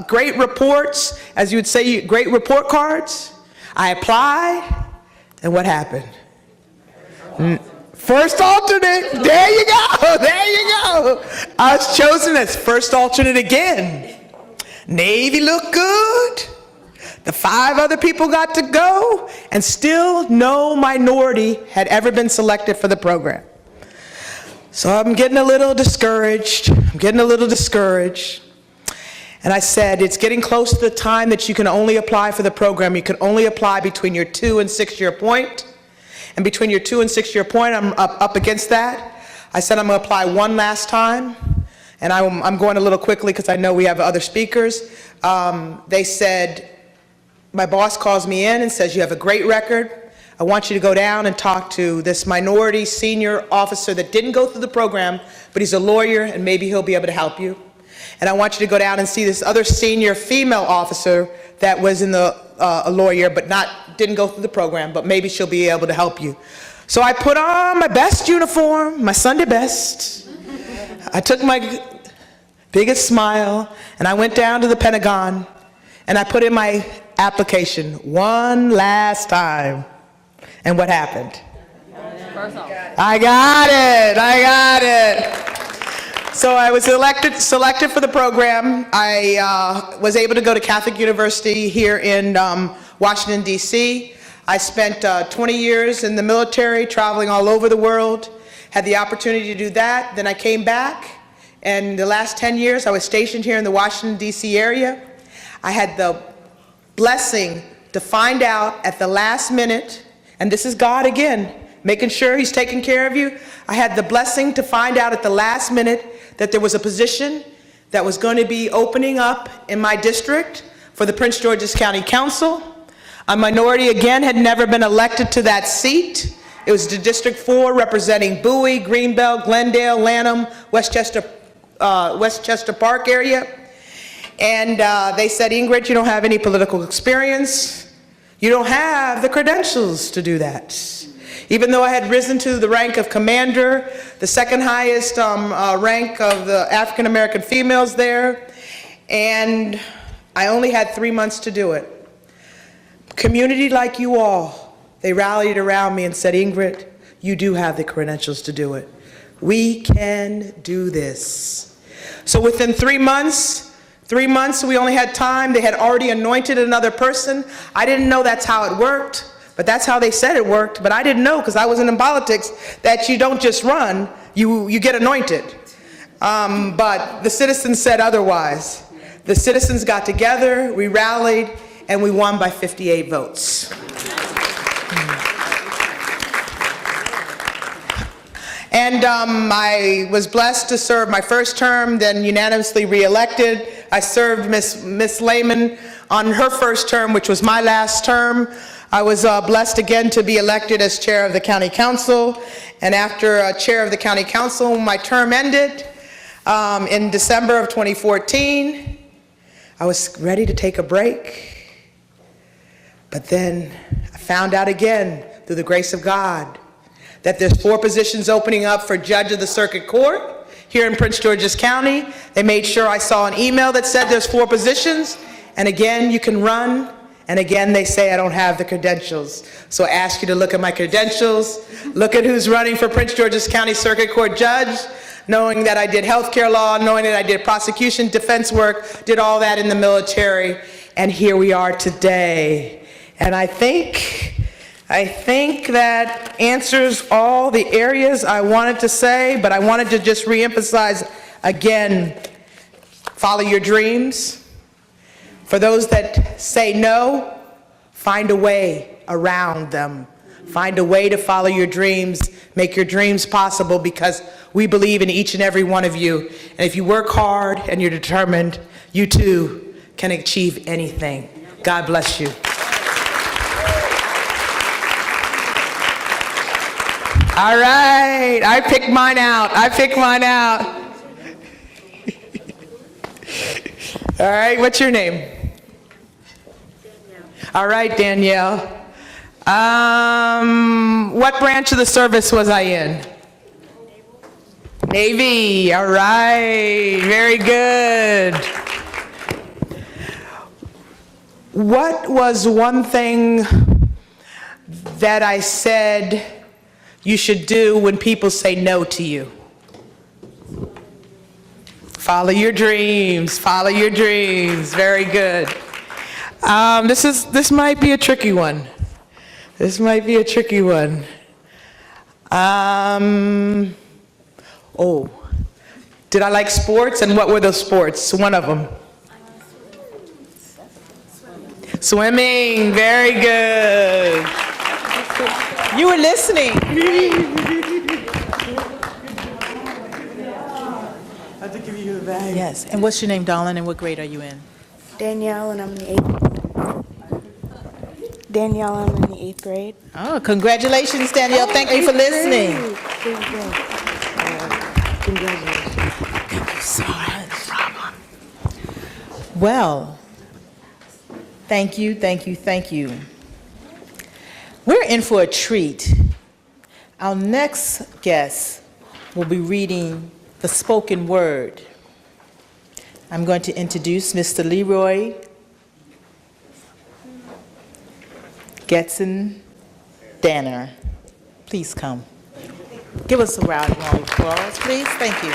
great reports, as you would say, great report cards. I applied, and what happened? First alternate, there you go, there you go. I was chosen as first alternate again. Navy looked good. The 5 other people got to go, and still no minority had ever been selected for the program. So I'm getting a little discouraged. And I said, it's getting close to the time that you can only apply for the program. You can only apply between your 2 and 6 year point. And between your 2 and 6 year point, I'm up against that. I said I'm going to apply one last time. And I'm going a little quickly because I know we have other speakers. They said, my boss calls me in and says, you have a great record. I want you to go down and talk to this minority senior officer that didn't go through the program, but he's a lawyer and maybe he'll be able to help you. And I want you to go down and see this other senior female officer that was in a lawyer, but didn't go through the program, but maybe she'll be able to help you. So I put on my best uniform, my Sunday best. I took my biggest smile, and I went down to the Pentagon, and I put in my application one last time. And what happened? I got it. So I was selected for the program. I was able to go to Catholic University here in Washington, D.C. I spent 20 years in the military, traveling all over the world, had the opportunity to do that. Then I came back, and the last 10 years I was stationed here in the Washington, D.C. area. I had the blessing to find out at the last minute, and this is God again, making sure He's taking care of you. I had the blessing to find out at the last minute that there was a position that was going to be opening up in my district for the Prince George's County Council. A minority, again, had never been elected to that seat. It was the District 4 representing Bowie, Greenbelt, Glendale, Lanham, Westchester Park area. And they said, Ingrid, you don't have any political experience. You don't have the credentials to do that. Even though I had risen to the rank of commander, the second highest rank of the African American females there, and I only had 3 months to do it. Community like you all, they rallied around me and said, Ingrid, you do have the credentials to do it. We can do this. So within 3 months, we only had time. They had already anointed another person. I didn't know that's how it worked, but that's how they said it worked. But I didn't know, because I wasn't in politics, that you don't just run, you get anointed. But the citizens said otherwise. The citizens got together, we rallied, and we won by 58 votes. And I was blessed to serve my first term, then unanimously reelected. I served Miss Lehman on her first term, which was my last term. I was blessed again to be elected as chair of the county council. And after chair of the county council, my term ended in December of 2014. I was ready to take a break. But then I found out again, through the grace of God, that there's 4 positions opening up for judge of the circuit court here in Prince George's County. They made sure I saw an email that said there's 4 positions, and again, you can run, and again, they say I don't have the credentials. So I ask you to look at my credentials, look at who's running for Prince George's County Circuit Court Judge, knowing that I did healthcare law, knowing that I did prosecution, defense work, did all that in the military, and here we are today. And I think that answers all the areas I wanted to say, but I wanted to just reemphasize again, follow your dreams. For those that say no, find a way around them. Find a way to follow your dreams, make your dreams possible, because we believe in each and every one of you. And if you work hard and you're determined, you too can achieve anything. God bless you. All right, I picked mine out. All right, what's your name? Danielle. All right, Danielle. What branch of the service was I in? Navy. All right, very good. What was one thing that I said you should do when people say no to you? Follow your dreams, very good. This might be a tricky one. Did I like sports, and what were those sports? One of them. Swimming, very good. You were listening. I have to give you the bag. Yes, and what's your name, darling, and what grade are you in? Danielle, and I'm in the 8th grade. Oh, congratulations, Danielle. Thank you for listening. Congratulations. Thank you so much. Well, thank you. We're in for a treat. Our next guest will be reading the spoken word. I'm going to introduce Mr. Leroy Getson Danner. Please come. Give us a round of applause, please. Thank you.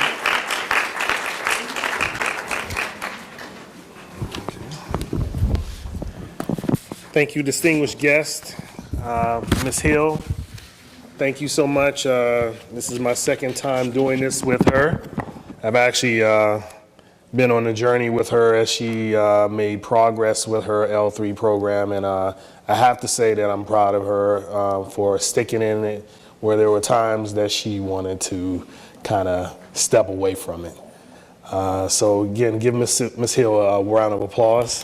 Thank you, distinguished guests. Ms. Hill, thank you so much. This is my second time doing this with her. I've actually been on a journey with her as she made progress with her L3 program, and I have to say that I'm proud of her for sticking in it where there were times that she wanted to kind of step away from it. So again, give Ms. Hill a round of applause.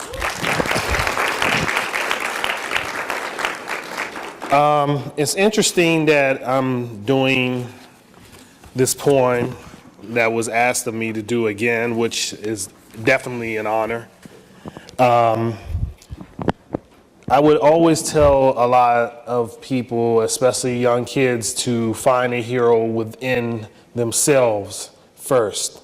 It's interesting that I'm doing this poem that was asked of me to do again, which is definitely an honor. I would always tell a lot of people, especially young kids, to find a hero within themselves first.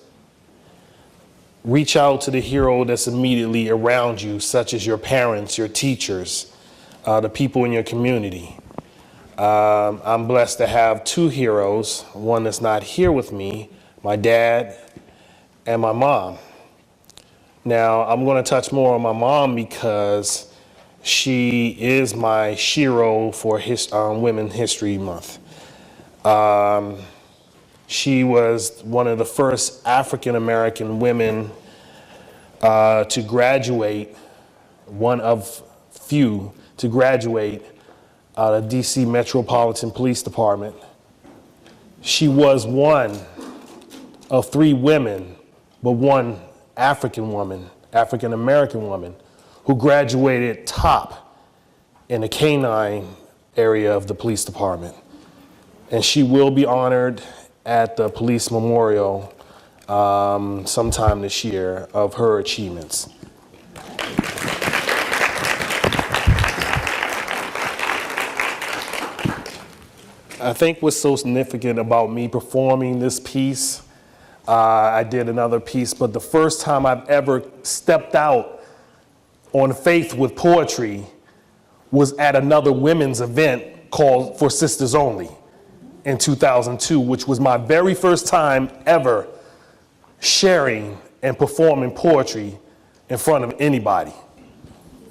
Reach out to the hero that's immediately around you, such as your parents, your teachers, the people in your community. I'm blessed to have two heroes, one that's not here with me, my dad and my mom. Now, I'm going to touch more on my mom because she is my shiro for Women's History Month. She was one of the first African-American women to graduate, one of few to graduate out of DC Metropolitan Police Department. She was one of three women, but one African woman, African-American woman, who graduated top in the canine area of the police department. And she will be honored at the police memorial sometime this year of her achievements. I think what's so significant about me performing this piece, I did another piece, but the first time I've ever stepped out on faith with poetry was at another women's event called For Sisters Only in 2002, which was my very first time ever sharing and performing poetry in front of anybody.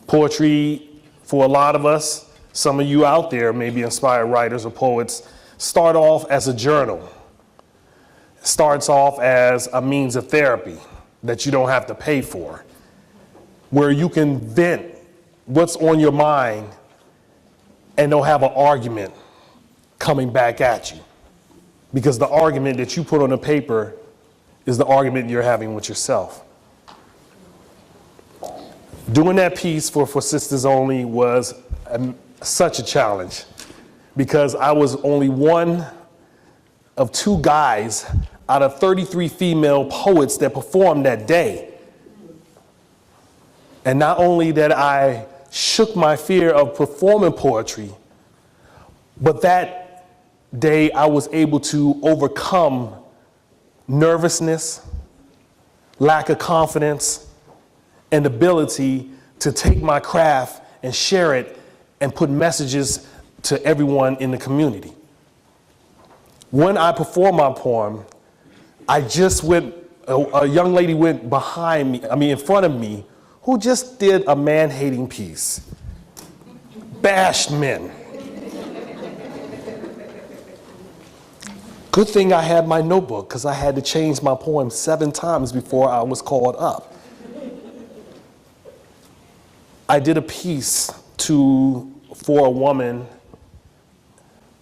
Poetry, for a lot of us, some of you out there, maybe inspired writers or poets, start off as a journal. It starts off as a means of therapy that you don't have to pay for, where you can vent what's on your mind and don't have an argument coming back at you. Because the argument that you put on the paper is the argument you're having with yourself. Doing that piece for Sisters Only was such a challenge because I was only one of two guys out of 33 female poets that performed that day. And not only that I shook my fear of performing poetry, but that day I was able to overcome nervousness, lack of confidence, and ability to take my craft and share it and put messages to everyone in the community. When I performed my poem, a young lady went in front of me, who just did a man-hating piece, bashed men. Good thing I had my notebook, because I had to change my poem 7 times before I was called up. I did a piece for a woman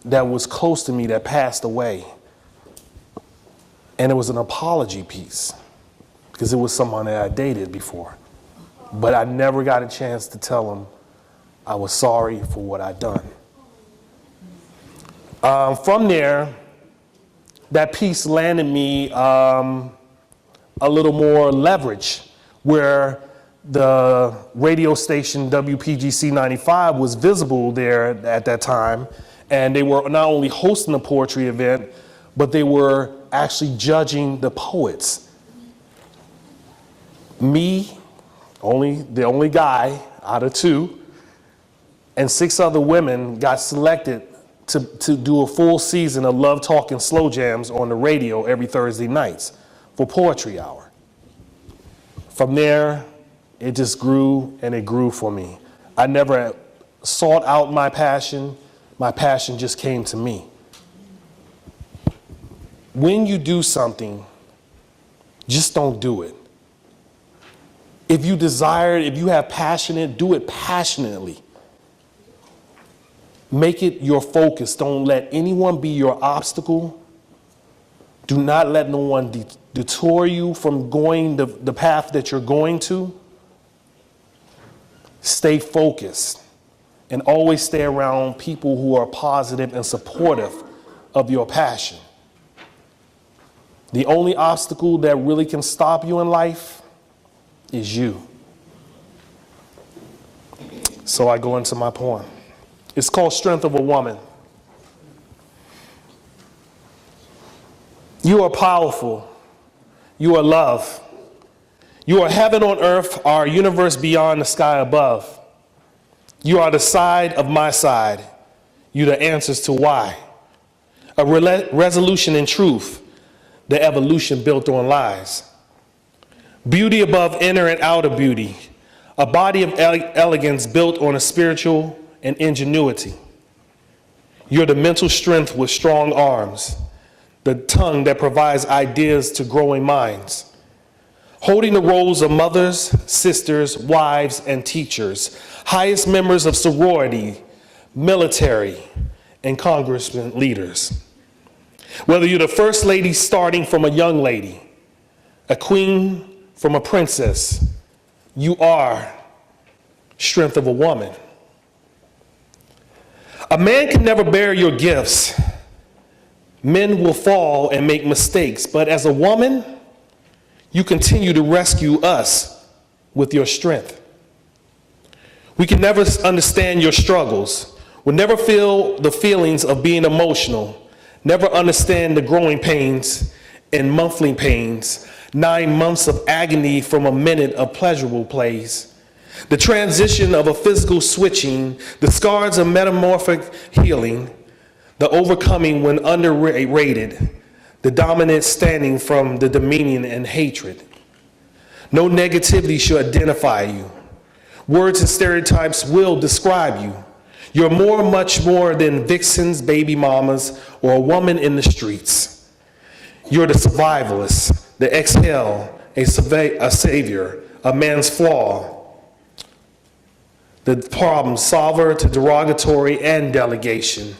that was close to me that passed away. And it was an apology piece, because it was someone that I dated before. But I never got a chance to tell him I was sorry for what I'd done. From there, that piece landed me a little more leverage, where the radio station WPGC 95 was visible there at that time, and they were not only hosting a poetry event, but they were actually judging the poets. Me, the only guy out of 2, and 6 other women got selected to do a full season of Love Talking Slow Jams on the radio every Thursday nights for Poetry Hour. From there, it just grew and it grew for me. I never sought out my passion just came to me. When you do something, just don't do it. If you desire it, if you have passion in it, do it passionately. Make it your focus. Don't let anyone be your obstacle. Do not let no one detour you from going the path that you're going to. Stay focused and always stay around people who are positive and supportive of your passion. The only obstacle that really can stop you in life is you. So I go into my poem. It's called Strength of a Woman. You are powerful. You are love. You are heaven on earth, our universe beyond the sky above. You are the side of my side. You the answers to why. A resolution in truth, the evolution built on lies. Beauty above inner and outer beauty, a body of elegance built on a spiritual and ingenuity. You're the mental strength with strong arms, the tongue that provides ideas to growing minds. Holding the roles of mothers, sisters, wives, and teachers, highest members of sorority, military, and congressmen leaders. Whether you're the first lady starting from a young lady, a queen from a princess, you are strength of a woman. A man can never bear your gifts. Men will fall and make mistakes, but as a woman, you continue to rescue us with your strength. We can never understand your struggles. We'll never feel the feelings of being emotional, never understand the growing pains and monthly pains, 9 months of agony from a minute of pleasurable plays, the transition of a physical switching, the scars of metamorphic healing, the overcoming when underrated, the dominant standing from the demeaning and hatred. No negativity should identify you. Words and stereotypes will describe you. You're much more than vixens, baby mamas, or a woman in the streets. You're the survivalist, the exhale, a savior, a man's flaw, the problem solver to derogatory and delegation.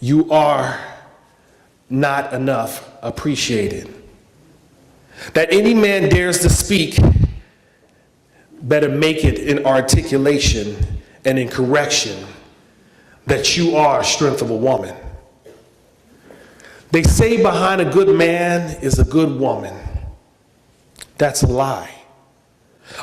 You are not enough appreciated. That any man dares to speak better make it in articulation and in correction that you are strength of a woman. They say behind a good man is a good woman. That's a lie.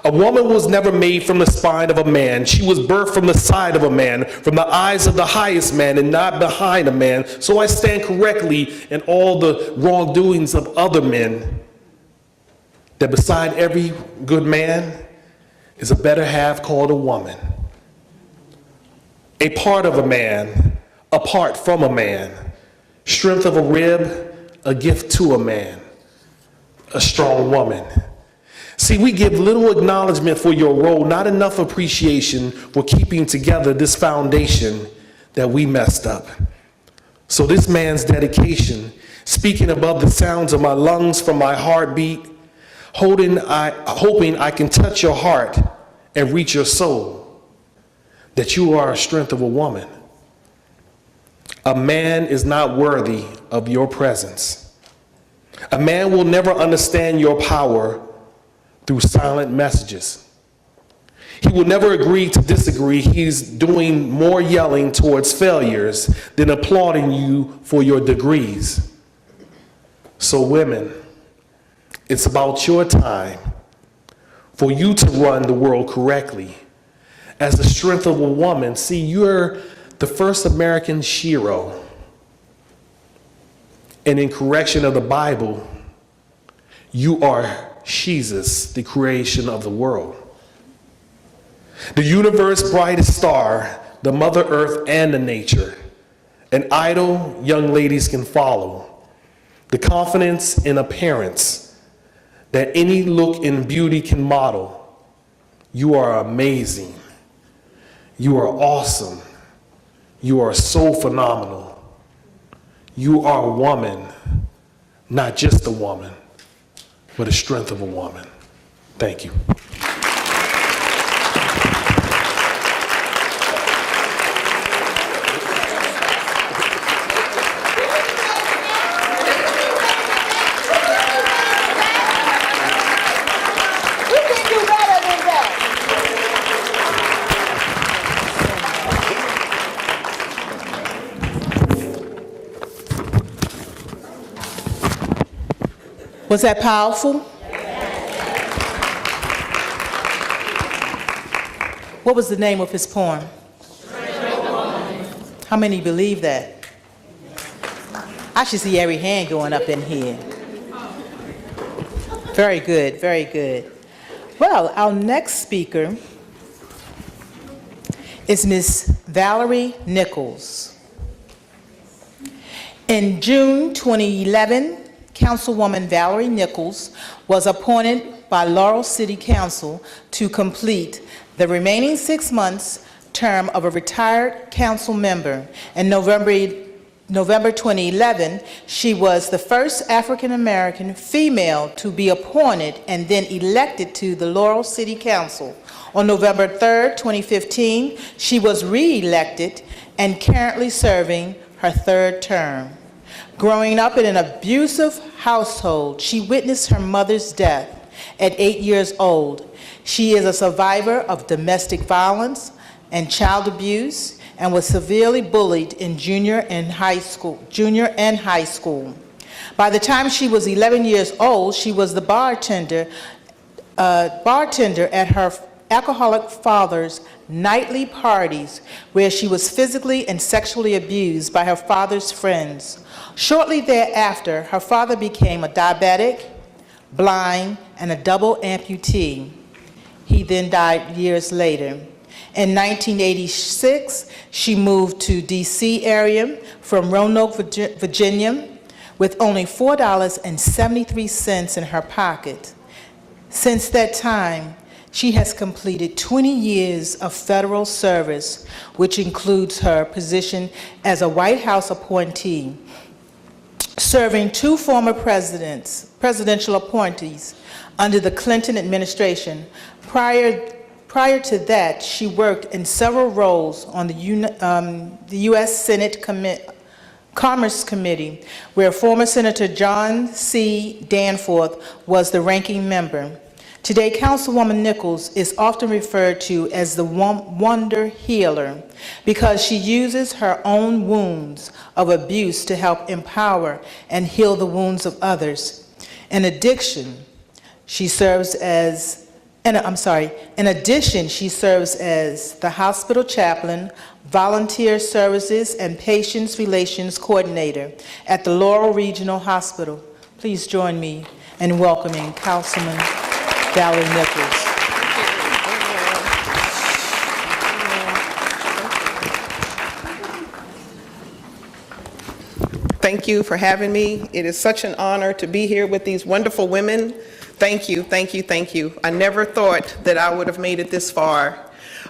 A woman was never made from the spine of a man. She was birthed from the side of a man, from the eyes of the highest man and not behind a man. So I stand correctly in all the wrongdoings of other men, that beside every good man is a better half called a woman. A part of a man, apart from a man, strength of a rib, a gift to a man, a strong woman. See, we give little acknowledgement for your role, not enough appreciation for keeping together this foundation that we messed up. So this man's dedication, speaking above the sounds of my lungs from my heartbeat, hoping I can touch your heart and reach your soul, that you are a strength of a woman. A man is not worthy of your presence. A man will never understand your power through silent messages. He will never agree to disagree. He's doing more yelling towards failures than applauding you for your degrees. So women, it's about your time for you to run the world correctly. As the strength of a woman, see, you're the first American shero. And in correction of the Bible, you are Jesus, the creation of the world. The universe's brightest star, the Mother Earth and the nature. An idol young ladies can follow. The confidence in appearance that any look in beauty can model. You are amazing. You are awesome. You are so phenomenal. You are a woman, not just a woman, but the strength of a woman. Thank you. Was that powerful? What was the name of his poem? How many believe that? I should see every hand going up in here. Very good, very good. Well, our next speaker is Miss Valerie Nichols. In June 2011, Councilwoman Valerie Nichols was appointed by Laurel City Council to complete the remaining 6 months term of a retired council member. In November 2011, she was the first African-American female to be appointed and then elected to the Laurel City Council. On November 3rd, 2015, she was re-elected and currently serving her 3rd term. Growing up in an abusive household, she witnessed her mother's death at 8 years old. She is a survivor of domestic violence and child abuse and was severely bullied in junior and high school. By the time she was 11 years old, she was the bartender at her alcoholic father's nightly parties where she was physically and sexually abused by her father's friends. Shortly thereafter, her father became a diabetic, blind, and a double amputee. He then died years later. In 1986, she moved to D.C. area from Roanoke, Virginia, with only $4.73 in her pocket. Since that time, she has completed 20 years of federal service, which includes her position as a White House appointee, serving 2 former presidential appointees under the Clinton administration. Prior to that, she worked in several roles on the U.S. Senate Commerce Committee, where former Senator John C. Danforth was the ranking member. Today, Councilwoman Nichols is often referred to as the Wonder Healer because she uses her own wounds of abuse to help empower and heal the wounds of others. In addition, she serves as the hospital chaplain, volunteer services, and patients relations coordinator at the Laurel Regional Hospital. Please join me in welcoming Councilman Valerie Nichols. Thank you for having me. It is such an honor to be here with these wonderful women. Thank you, thank you, thank you. I never thought that I would have made it this far.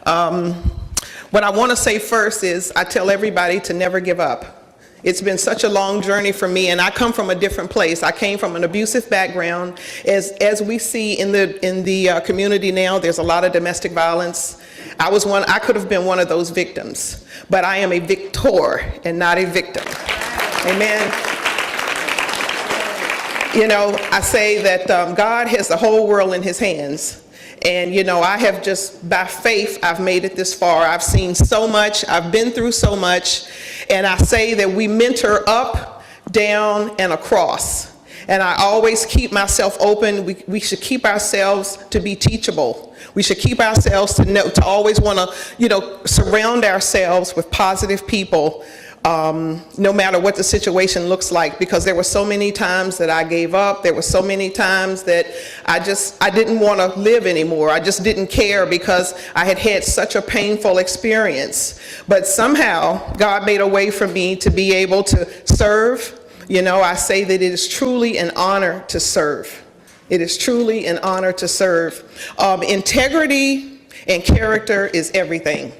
What I want to say first is I tell everybody to never give up. It's been such a long journey for me, and I come from a different place. I came from an abusive background. As we see in the community now, there's a lot of domestic violence. I could have been one of those victims, but I am a victor and not a victim. Amen. You know, I say that God has the whole world in his hands. And, you know, I have just, by faith, I've made it this far. I've seen so much. I've been through so much. And I say that we mentor up, down, and across. And I always keep myself open. We should keep ourselves to be teachable. We should keep ourselves to always want to, you know, surround ourselves with positive people, no matter what the situation looks like, because there were so many times that I gave up. There were so many times that I didn't want to live anymore. I just didn't care because I had had such a painful experience. But somehow God made a way for me to be able to serve. You know, I say that it is truly an honor to serve. It is truly an honor to serve. Integrity and character is everything.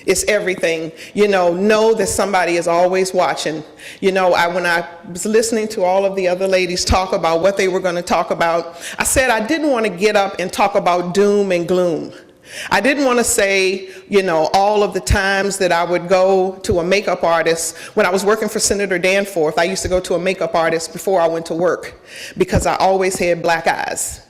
It's everything. Know that somebody is always watching. When I was listening to all of the other ladies talk about what they were going to talk about, I said I didn't want to get up and talk about doom and gloom. I didn't want to say, all of the times that I would go to a makeup artist. When I was working for Senator Danforth, I used to go to a makeup artist before I went to work because I always had black eyes.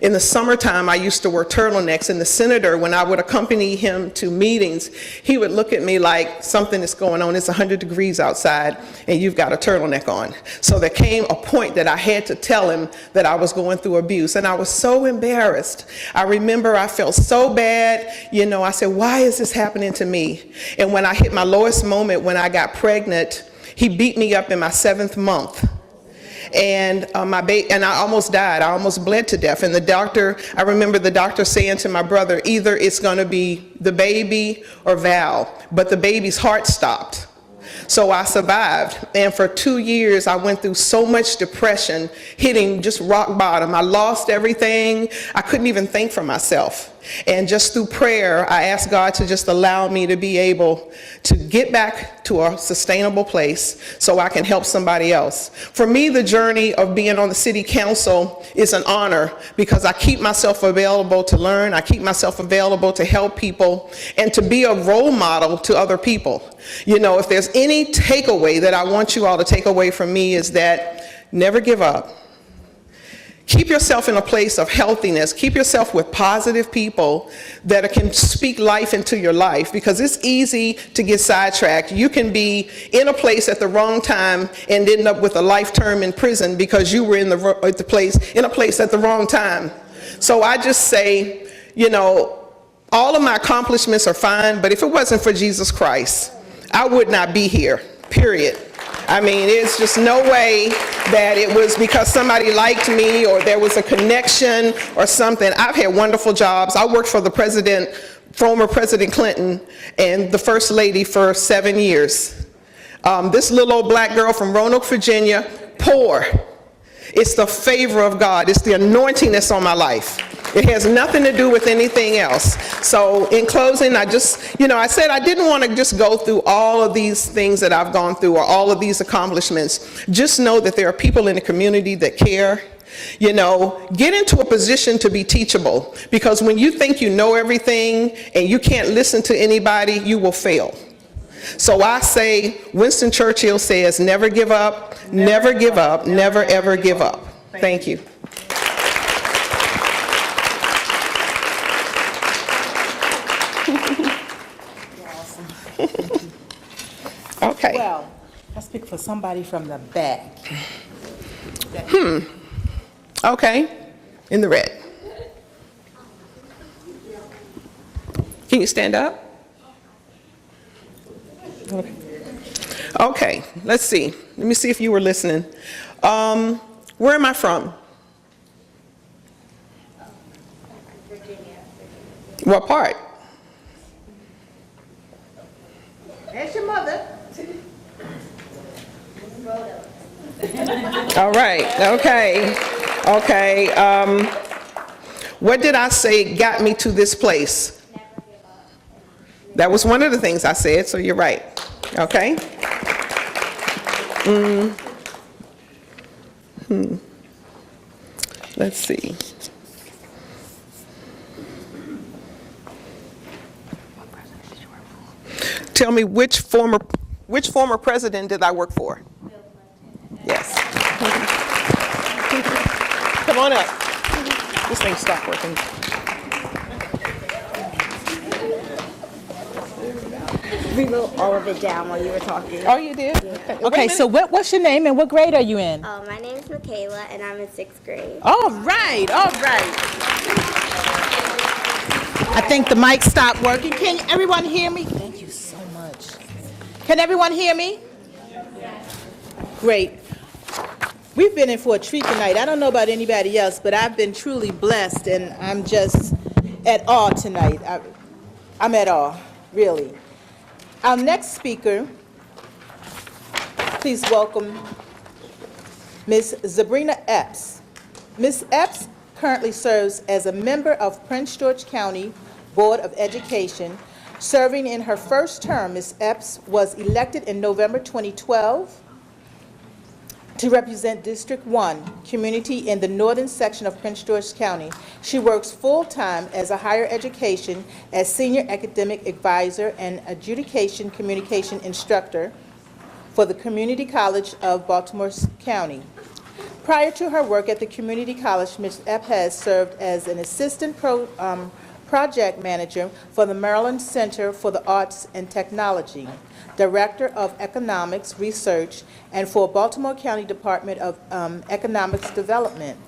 In the summertime, I used to wear turtlenecks, and the senator, when I would accompany him to meetings, he would look at me like something is going on. It's 100 degrees outside, and you've got a turtleneck on. So there came a point that I had to tell him that I was going through abuse, and I was so embarrassed. I remember I felt so bad. I said, why is this happening to me? And when I hit my lowest moment, when I got pregnant, he beat me up in my 7th month. And and I almost died. I almost bled to death. And I remember the doctor saying to my brother, either it's going to be the baby or Val. But the baby's heart stopped. So I survived. And for 2 years, I went through so much depression, hitting just rock bottom. I lost everything. I couldn't even think for myself. And just through prayer, I asked God to just allow me to be able to get back to a sustainable place so I can help somebody else. For me, the journey of being on the city council is an honor because I keep myself available to learn. I keep myself available to help people and to be a role model to other people. If there's any takeaway that I want you all to take away from me is that never give up. Keep yourself in a place of healthiness. Keep yourself with positive people that can speak life into your life, because it's easy to get sidetracked. You can be in a place at the wrong time and end up with a life term in prison because you were in a place at the wrong time. So I just say, all of my accomplishments are fine, but if it wasn't for Jesus Christ, I would not be here, period. I mean, it's just no way that it was because somebody liked me or there was a connection or something. I've had wonderful jobs. I worked for former President Clinton and the First Lady for 7 years. This little old black girl from Roanoke, Virginia, poor. It's the favor of God. It's the anointing that's on my life. It has nothing to do with anything else. So in closing, I said I didn't want to just go through all of these things that I've gone through or all of these accomplishments. Just know that there are people in the community that care. Get into a position to be teachable, because when you think you know everything and you can't listen to anybody, you will fail. So I say, Winston Churchill says, never give up, never give up, never ever give up. Thank you. Okay. Well, I speak for somebody from the back. Okay. In the red. Can you stand up? Okay, let's see. Let me see if you were listening. Where am I from? Virginia. What part? That's your mother. All right, okay. What did I say got me to this place? That was one of the things I said, so you're right. Okay? Let's see. Tell me, which former president did I work for? Yes. Come on up. This thing stopped working. We wrote all of it down while you were talking. Oh, you did? Yeah. Okay, so what's your name and what grade are you in? My name is Michaela, and I'm in 6th grade. All right, all right. I think the mic stopped working. Can everyone hear me? Thank you so much. Can everyone hear me? Great. We've been in for a treat tonight. I don't know about anybody else, but I've been truly blessed, and I'm just at awe tonight. I'm at awe, really. Our next speaker, please welcome Ms. Sabrina Epps. Ms. Epps currently serves as a member of Prince George County Board of Education. Serving in her first term, Ms. Epps was elected in November 2012 to represent District 1 community in the northern section of Prince George County. She works full-time as a higher education as senior academic advisor and adjudication communication instructor for the Community College of Baltimore County. Prior to her work at the community college, Ms. Epps has served as an assistant project manager for the Maryland Center for the Arts and Technology, Director of Economics Research, and for Baltimore County Department of Economics Development.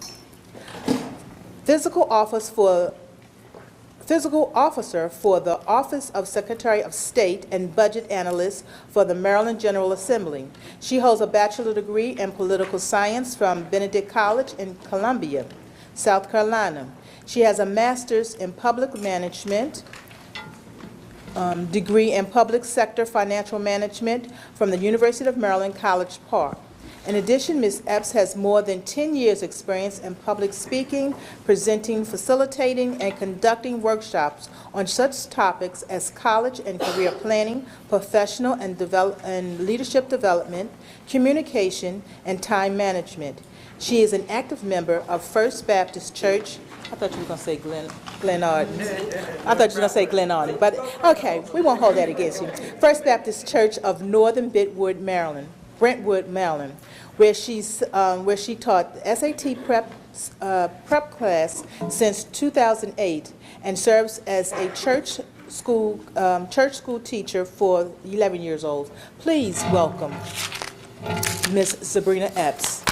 Physical officer for the Office of Secretary of State and Budget Analyst for the Maryland General Assembly. She holds a bachelor's degree in political science from Benedict College in Columbia, South Carolina. She has a master's in public management, degree in public sector financial management from the University of Maryland, College Park. In addition, Ms. Epps has more than 10 years' experience in public speaking, presenting, facilitating, and conducting workshops on such topics as college and career planning, professional and leadership development, communication, and time management. She is an active member of First Baptist Church. I thought you were going to say Glen Arden. I thought you were going to say Glen Arden, but okay, we won't hold that against you. First Baptist Church of Northern Brentwood, Maryland, where she taught SAT prep class since 2008 and serves as a church school teacher for 11 years old. Please welcome Miss Sabrina Epps.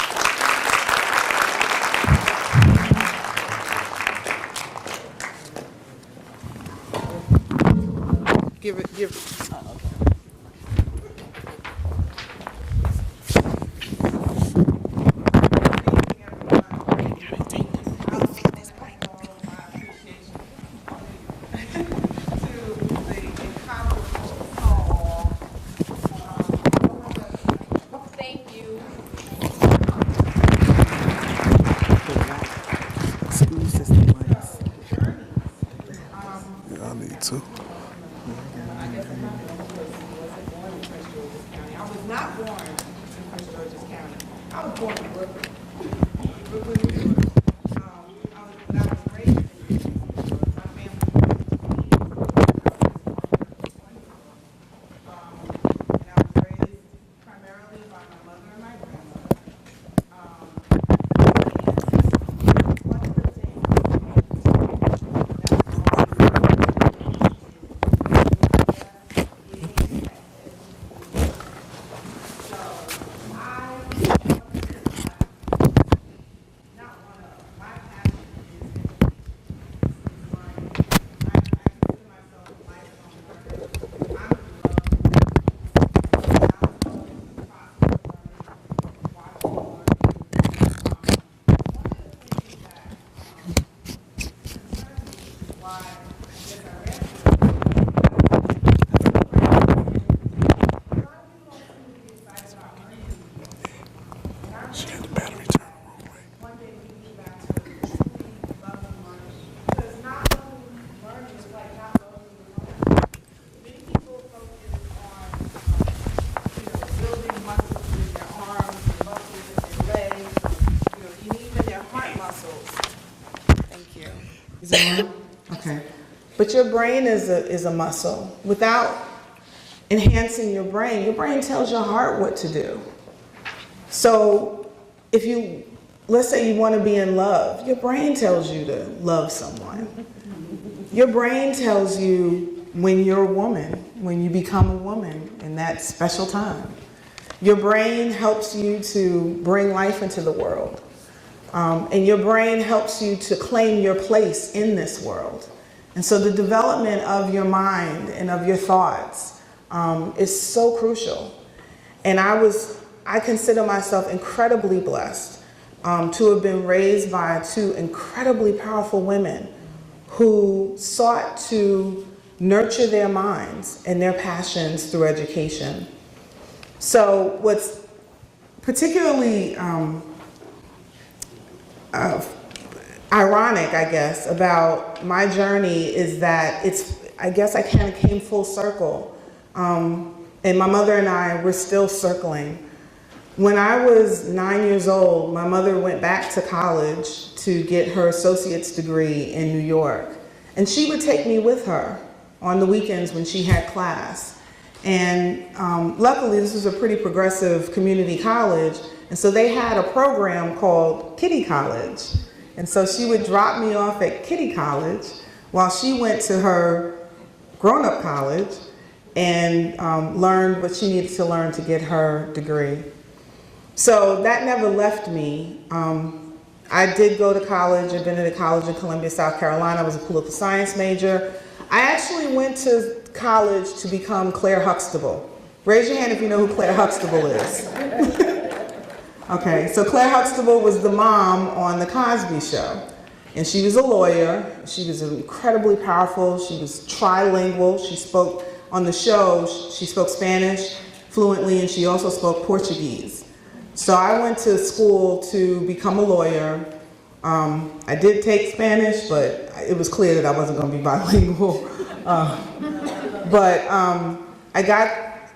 Okay. But your brain is a muscle. Without enhancing your brain tells your heart what to do. So if let's say you want to be in love, your brain tells you to love someone. Your brain tells you when you're a woman, when you become a woman in that special time. Your brain helps you to bring life into the world. And your brain helps you to claim your place in this world. And so the development of your mind and of your thoughts is so crucial. And I consider myself incredibly blessed to have been raised by two incredibly powerful women who sought to nurture their minds and their passions through education. So what's particularly ironic, I guess, about my journey is that I guess I kind of came full circle. And my mother and I were still circling. When I was 9 years old, my mother went back to college to get her associate's degree in New York. And she would take me with her on the weekends when she had class. And luckily, this was a pretty progressive community college. And so they had a program called Kitty College. And so she would drop me off at Kitty College while she went to her grown-up college and learned what she needed to learn to get her degree. So that never left me. I did go to college. I've been at a college in Columbia, South Carolina. I was a political science major. I actually went to college to become Claire Huxtable. Raise your hand if you know who Claire Huxtable is. Okay, so Claire Huxtable was the mom on The Cosby Show. And she was a lawyer. She was incredibly powerful. She was trilingual. She spoke, on the show, she spoke Spanish fluently, and she also spoke Portuguese. So I went to school to become a lawyer. I did take Spanish, but it was clear that I wasn't going to be bilingual.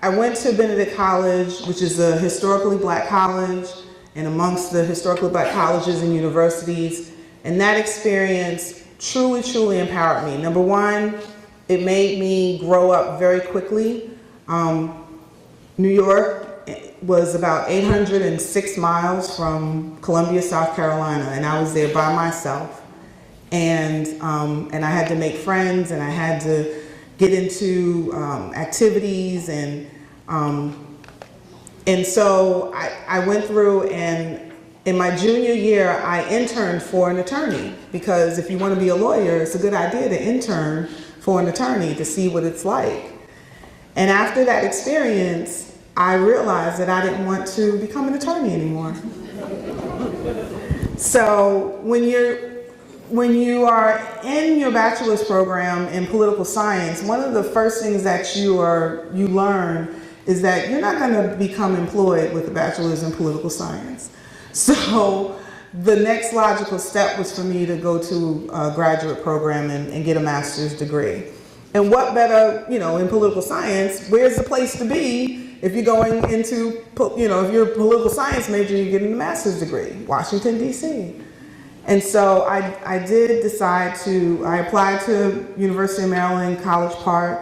I went to Benedict College, which is a historically black college, and amongst the historically black colleges and universities. And that experience truly, truly empowered me. Number one, it made me grow up very quickly. New York was about 806 miles from Columbia, South Carolina, and I was there by myself. And I had to make friends, and I had to get into activities, and so I went through, and in my junior year, I interned for an attorney, because if you want to be a lawyer, it's a good idea to intern for an attorney to see what it's like. And after that experience, I realized that I didn't want to become an attorney anymore. So when you are in your bachelor's program in political science, one of the first things that you learn is that you're not going to become employed with a bachelor's in political science. So the next logical step was for me to go to a graduate program and get a master's degree. And what better, in political science, where's the place to be if you're going into, if you're a political science major, you're getting a master's degree, Washington, D.C. And so I did decide I applied to University of Maryland, College Park.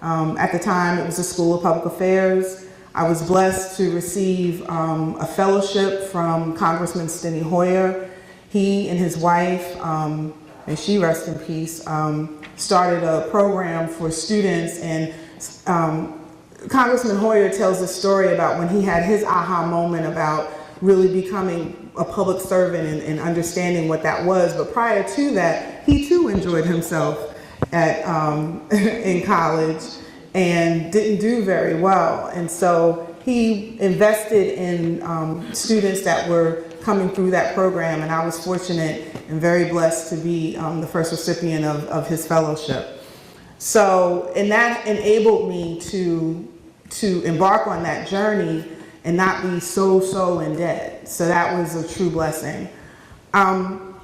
At the time, it was a School of Public Affairs. I was blessed to receive a fellowship from Congressman Steny Hoyer. He and his wife, and she rest in peace, started a program for students. And Congressman Hoyer tells a story about when he had his aha moment about really becoming a public servant and understanding what that was. But prior to that, he too enjoyed himself in college and didn't do very well. And so he invested in students that were coming through that program, and I was fortunate and very blessed to be the first recipient of his fellowship. So, and that enabled me to embark on that journey and not be so in debt. So that was a true blessing. From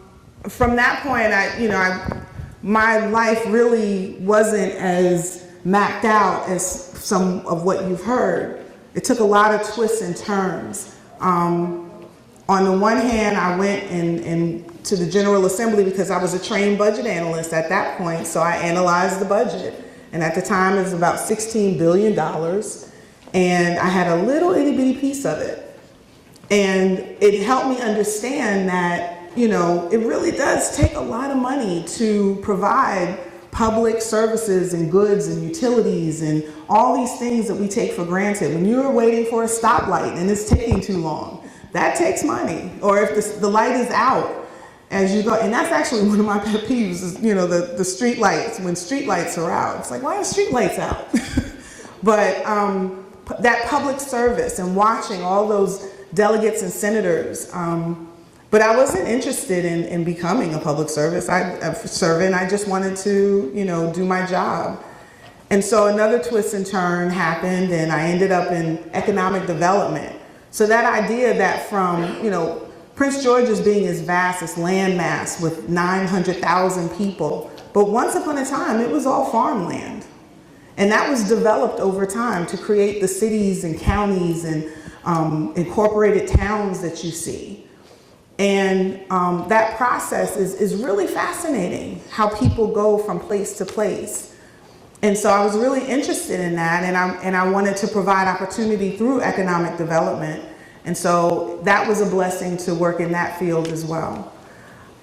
that point, my life really wasn't as mapped out as some of what you've heard. It took a lot of twists and turns. On the one hand, I went to the General Assembly because I was a trained budget analyst at that point, so I analyzed the budget. And at the time, it was about $16 billion. And I had a little itty bitty piece of it. And it helped me understand that, it really does take a lot of money to provide public services and goods and utilities and all these things that we take for granted. When you're waiting for a stoplight and it's taking too long, that takes money. Or if the light is out as you go, and that's actually one of my pet peeves is, the street lights, when street lights are out. It's like, why are street lights out? But that public service and watching all those delegates and senators, but I wasn't interested in becoming a public servant. I just wanted to, do my job. And so another twist and turn happened, and I ended up in economic development. So that idea that from Prince George is being as vast as landmass with 900,000 people. But once upon a time, it was all farmland. And that was developed over time to create the cities and counties and incorporated towns that you see. And that process is really fascinating, how people go from place to place. And so I was really interested in that, and I wanted to provide opportunity through economic development. And so that was a blessing to work in that field as well.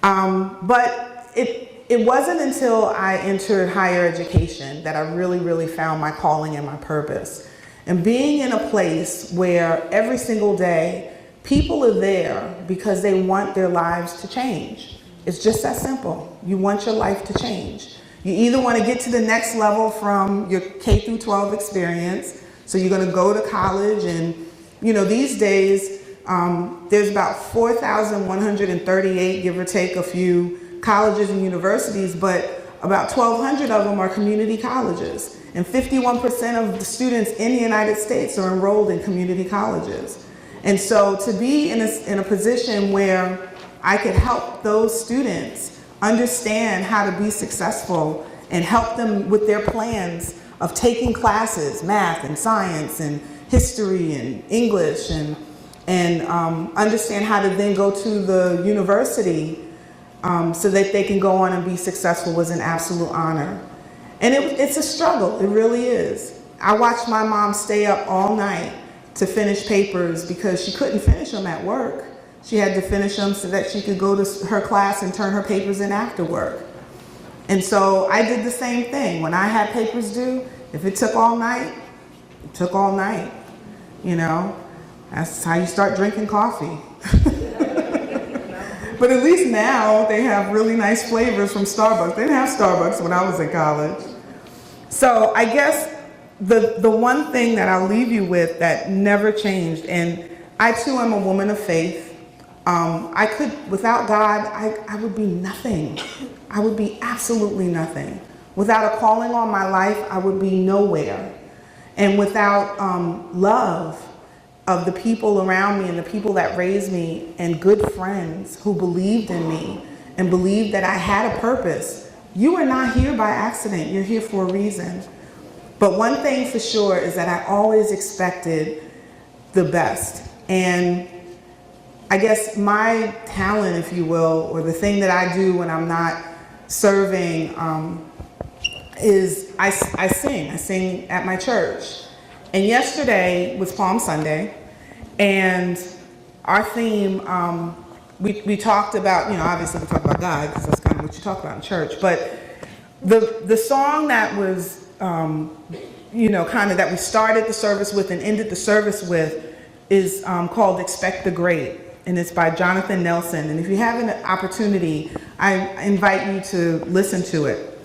But it wasn't until I entered higher education that I really found my calling and my purpose. And being in a place where every single day people are there because they want their lives to change. It's just that simple. You want your life to change. You either want to get to the next level from your K through 12 experience, so you're going to go to college, and these days there's about 4,138, give or take a few, colleges and universities, but about 1,200 of them are community colleges. And 51% of the students in the United States are enrolled in community colleges. And so to be in a position where I could help those students understand how to be successful and help them with their plans of taking classes, math and science and history and English, and understand how to then go to the university so that they can go on and be successful was an absolute honor. And it's a struggle, it really is. I watched my mom stay up all night to finish papers because she couldn't finish them at work. She had to finish them so that she could go to her class and turn her papers in after work. And so I did the same thing. When I had papers due, if it took all night, it took all night. That's how you start drinking coffee. But at least now they have really nice flavors from Starbucks. They didn't have Starbucks when I was in college. So I guess the one thing that I'll leave you with that never changed, and I too am a woman of faith. Without God, I would be nothing. I would be absolutely nothing. Without a calling on my life, I would be nowhere. And without love of the people around me and the people that raised me and good friends who believed in me and believed that I had a purpose, you are not here by accident. You're here for a reason. But one thing for sure is that I always expected the best. And I guess my talent, if you will, or the thing that I do when I'm not serving is I sing. I sing at my church. And yesterday was Palm Sunday, and our theme, we talked about, obviously we talked about God, because that's kind of what you talk about in church, but the song that was, kind of that we started the service with and ended the service with is called Expect the Great, and it's by Jonathan Nelson. And if you have an opportunity, I invite you to listen to it.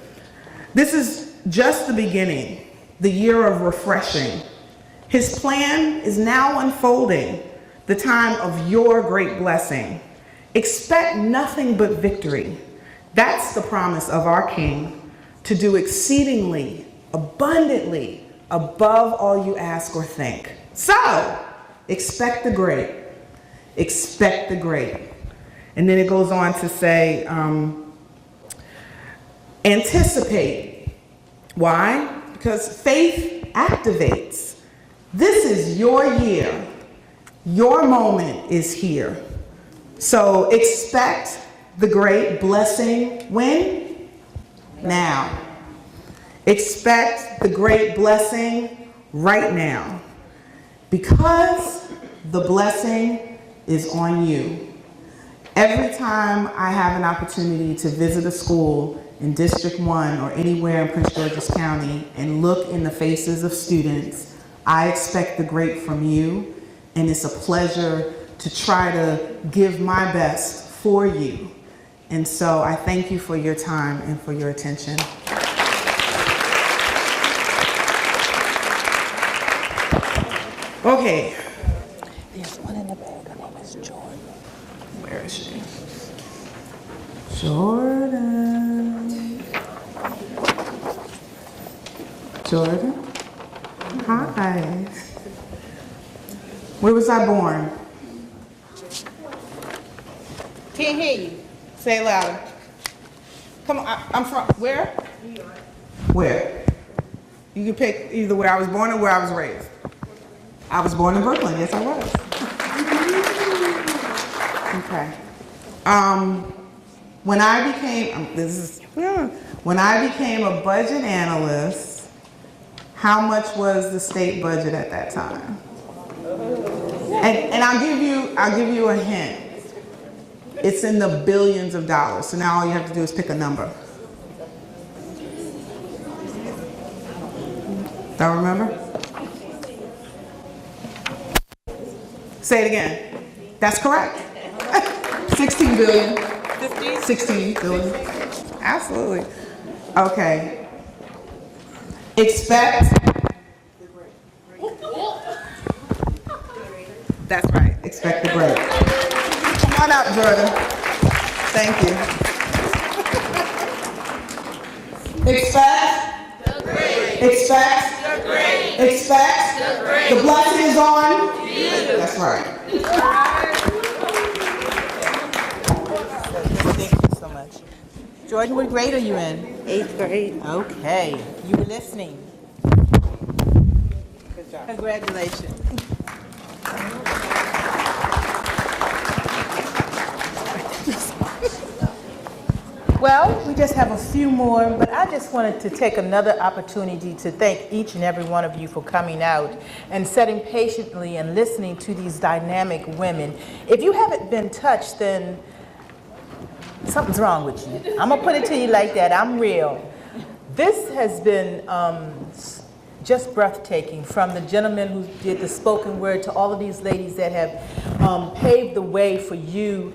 This is just the beginning, the year of refreshing. His plan is now unfolding, the time of your great blessing. Expect nothing but victory. That's the promise of our King, to do exceedingly, abundantly, above all you ask or think. So, expect the great. Expect the great. And then it goes on to say, anticipate. Why? Because faith activates. This is your year. Your moment is here. So expect the great blessing when? Now. Expect the great blessing right now. Because the blessing is on you. Every time I have an opportunity to visit a school in District 1 or anywhere in Prince George's County and look in the faces of students, I expect the great from you, and it's a pleasure to try to give my best for you. And so I thank you for your time and for your attention. Okay. There's one in the bag. Her name is Jordan. Where is she? Jordan. Jordan? Hi. Where was I born? Can't hear you. Say it louder. Come on, I'm from where? New York. Where? You can pick either where I was born or where I was raised. I was born in Brooklyn, yes I was. Okay. When I became, when I became a budget analyst, how much was the state budget at that time? And I'll give you a hint. It's in the billions of dollars. So now all you have to do is pick a number. Don't remember? Say it again. That's correct. 16 billion. 16 billion. Absolutely. Okay. Expect. That's right. Expect the break. Come on up, Jordan. Thank you. Expect the great. Expect the great. Expect the great. The blessing is on you. That's right. Thank you so much. Jordan, what grade are you in? 8th grade. Okay. You were listening. Good job. Congratulations. Well, we just have a few more, but I just wanted to take another opportunity to thank each and every one of you for coming out and sitting patiently and listening to these dynamic women. If you haven't been touched, then something's wrong with you. I'm gonna put it to you like that. I'm real. This has been just breathtaking, from the gentleman who did the spoken word to all of these ladies that have paved the way for you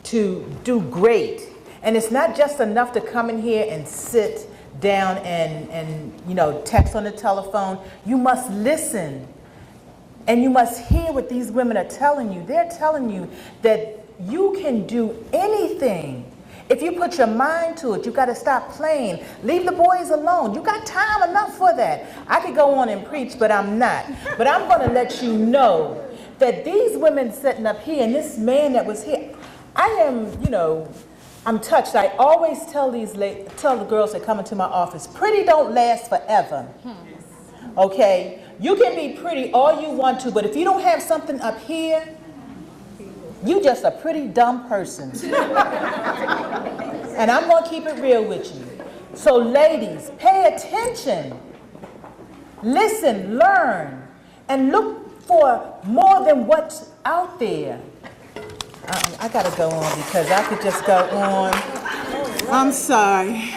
to do great. And it's not just enough to come in here and sit down and you know, text on the telephone. You must listen, and you must hear what these women are telling you. They're telling you that you can do anything. If you put your mind to it, you got to stop playing. Leave the boys alone. You got time enough for that. I could go on and preach, but I'm not. But I'm going to let you know that these women sitting up here and this man that was here, I am, you know, I'm touched. I always tell the girls that come into my office, pretty don't last forever. Okay? You can be pretty all you want to, but if you don't have something up here, you just a pretty dumb person. And I'm going to keep it real with you. So ladies, pay attention. Listen, learn, and look for more than what's out there. I gotta go on because I could just go on. I'm sorry.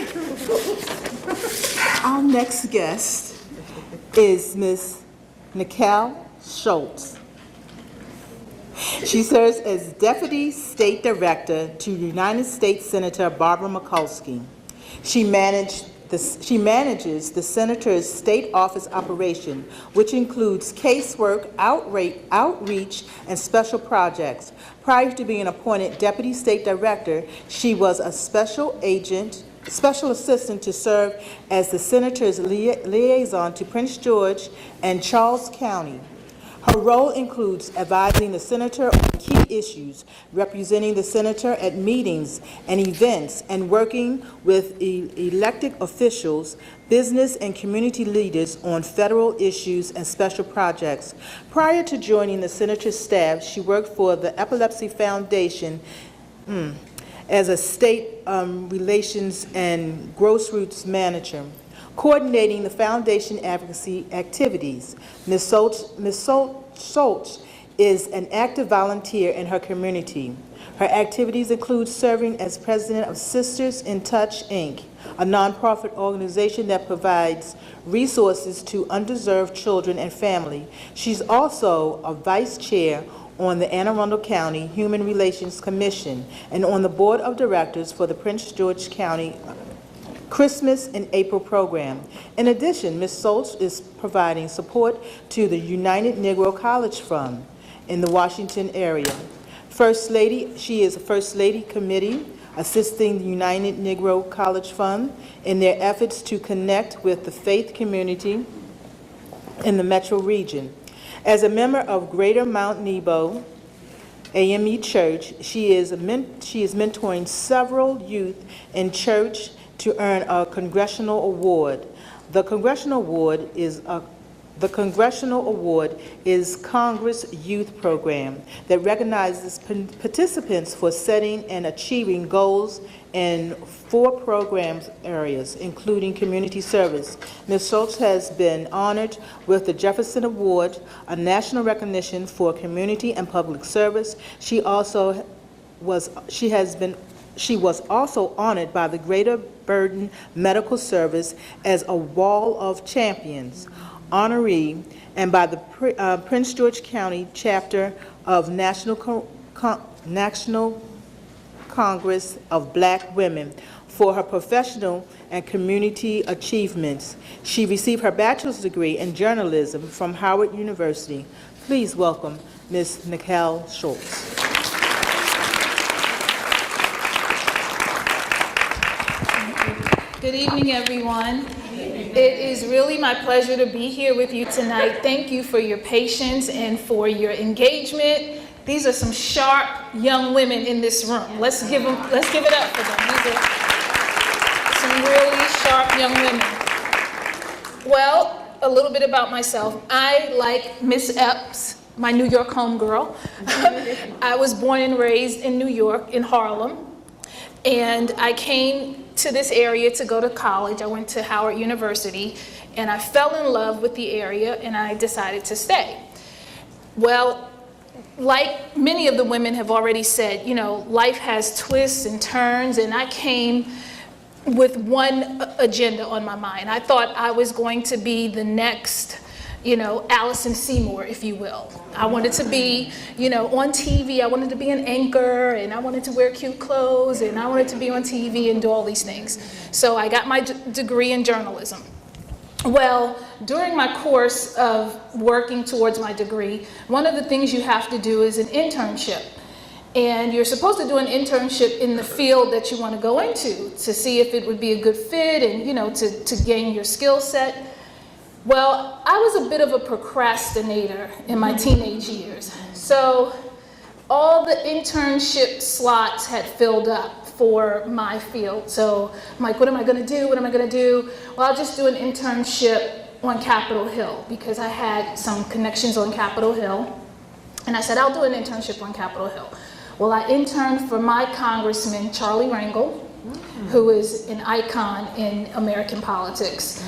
Our next guest is Miss Nicole Schultz. She serves as Deputy State Director to United States Senator Barbara Mikulski. She manages the Senator's state office operation, which includes casework, outreach, and special projects. Prior to being appointed Deputy State Director, she was a special assistant to serve as the Senator's liaison to Prince George and Charles County. Her role includes advising the Senator on key issues, representing the Senator at meetings and events, and working with elected officials, business and community leaders on federal issues and special projects. Prior to joining the Senator's staff, she worked for the Epilepsy Foundation as a state relations and grassroots manager, coordinating the foundation advocacy activities. Ms. Schultz is an active volunteer in her community. Her activities include serving as president of Sisters in Touch, Inc., a nonprofit organization that provides resources to undeserved children and family. She's also a vice chair on the Anne Arundel County Human Relations Commission and on the board of directors for the Prince George County Christmas in April program. In addition, Ms. Schultz is providing support to the United Negro College Fund in the Washington area. She is a First Lady Committee assisting the United Negro College Fund in their efforts to connect with the faith community in the metro region. As a member of Greater Mount Nebo AME Church. She is mentoring several youth in church to earn a congressional award. The Congressional Award is Congress Youth Program that recognizes participants for setting and achieving goals in 4 programs areas, including community service. Ms. Schultz has been honored with the Jefferson Award, a national recognition for community and public service. She was also honored by the Greater Burden Medical Service as a Wall of Champions honoree and by the Prince George County chapter of National Congress of Black Women for her professional and community achievements. She received her bachelor's degree in journalism from Howard University. Please welcome Ms. Nicole Schultz. Good evening, everyone. It is really my pleasure to be here with you tonight. Thank you for your patience and for your engagement. These are some sharp young women in this room. Let's give it up for them. These are some really sharp young women. Well, a little bit about myself. I, like Miss Epps, my New York homegirl, I was born and raised in New York, in Harlem. And I came to this area to go to college. I went to Howard University, and I fell in love with the area, and I decided to stay. Well, like many of the women have already said, you know, life has twists and turns, and I came with one agenda on my mind. I thought I was going to be the next, you know, Allison Seymour, if you will. I wanted to be, you know, on TV. I wanted to be an anchor, and I wanted to wear cute clothes, and I wanted to be on TV and do all these things. So I got my degree in journalism. Well, during my course of working towards my degree, one of the things you have to do is an internship. And you're supposed to do an internship in the field that you want to go into to see if it would be a good fit and, you know, to gain your skill set. Well, I was a bit of a procrastinator in my teenage years. So all the internship slots had filled up for my field. So I'm like, what am I going to do? What am I going to do? Well, I'll just do an internship on Capitol Hill because I had some connections on Capitol Hill. And I said, I'll do an internship on Capitol Hill. Well, I interned for my congressman, Charlie Rangel, who is an icon in American politics.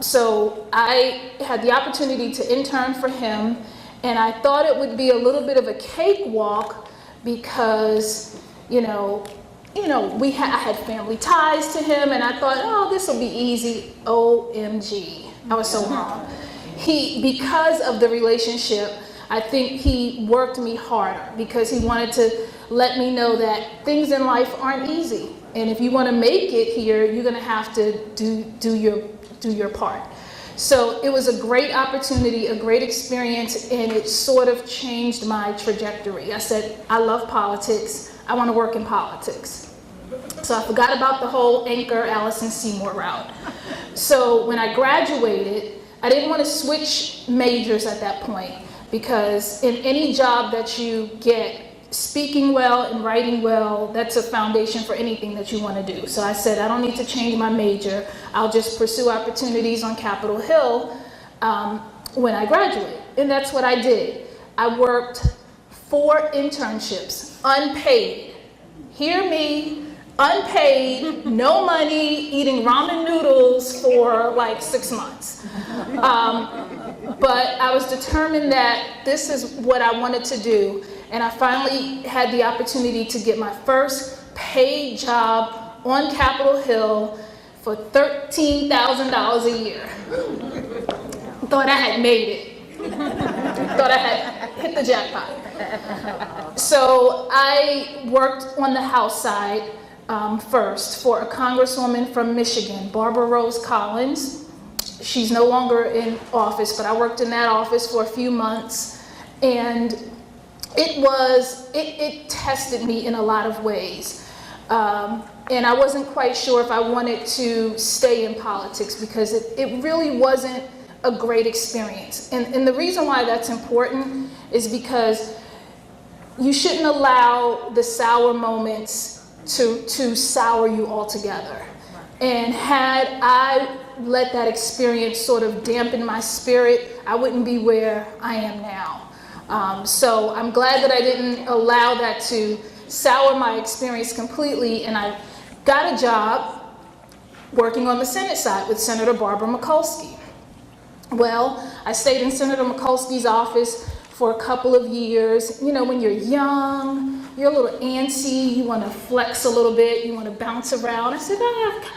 So I had the opportunity to intern for him, and I thought it would be a little bit of a cakewalk because, I had family ties to him, and I thought, oh, this will be easy. OMG, I was so wrong. Because of the relationship, I think he worked me harder because he wanted to let me know that things in life aren't easy. And if you want to make it here, you're going to have to do your part. So it was a great opportunity, a great experience, and it sort of changed my trajectory. I said, I love politics. I want to work in politics. So I forgot about the whole anchor Allison Seymour route. So when I graduated, I didn't want to switch majors at that point because in any job that you get, speaking well and writing well, that's a foundation for anything that you want to do. So I said, I don't need to change my major. I'll just pursue opportunities on Capitol Hill when I graduate. And that's what I did. I worked 4 internships, unpaid. Hear me, unpaid, no money, eating ramen noodles for like 6 months. But I was determined that this is what I wanted to do. And I finally had the opportunity to get my first paid job on Capitol Hill for $13,000 a year. Thought I had made it. Thought I had hit the jackpot. So I worked on the House side first for a congresswoman from Michigan, Barbara Rose Collins. She's no longer in office, but I worked in that office for a few months. And it tested me in a lot of ways. And I wasn't quite sure if I wanted to stay in politics because it really wasn't a great experience. And the reason why that's important is because you shouldn't allow the sour moments to sour you altogether. And had I let that experience sort of dampen my spirit, I wouldn't be where I am now. So I'm glad that I didn't allow that to sour my experience completely, and I got a job working on the Senate side with Senator Barbara Mikulski. Well, I stayed in Senator Mikulski's office for a couple of years. You know, when you're young, you're a little antsy, you want to flex a little bit, you want to bounce around. I said,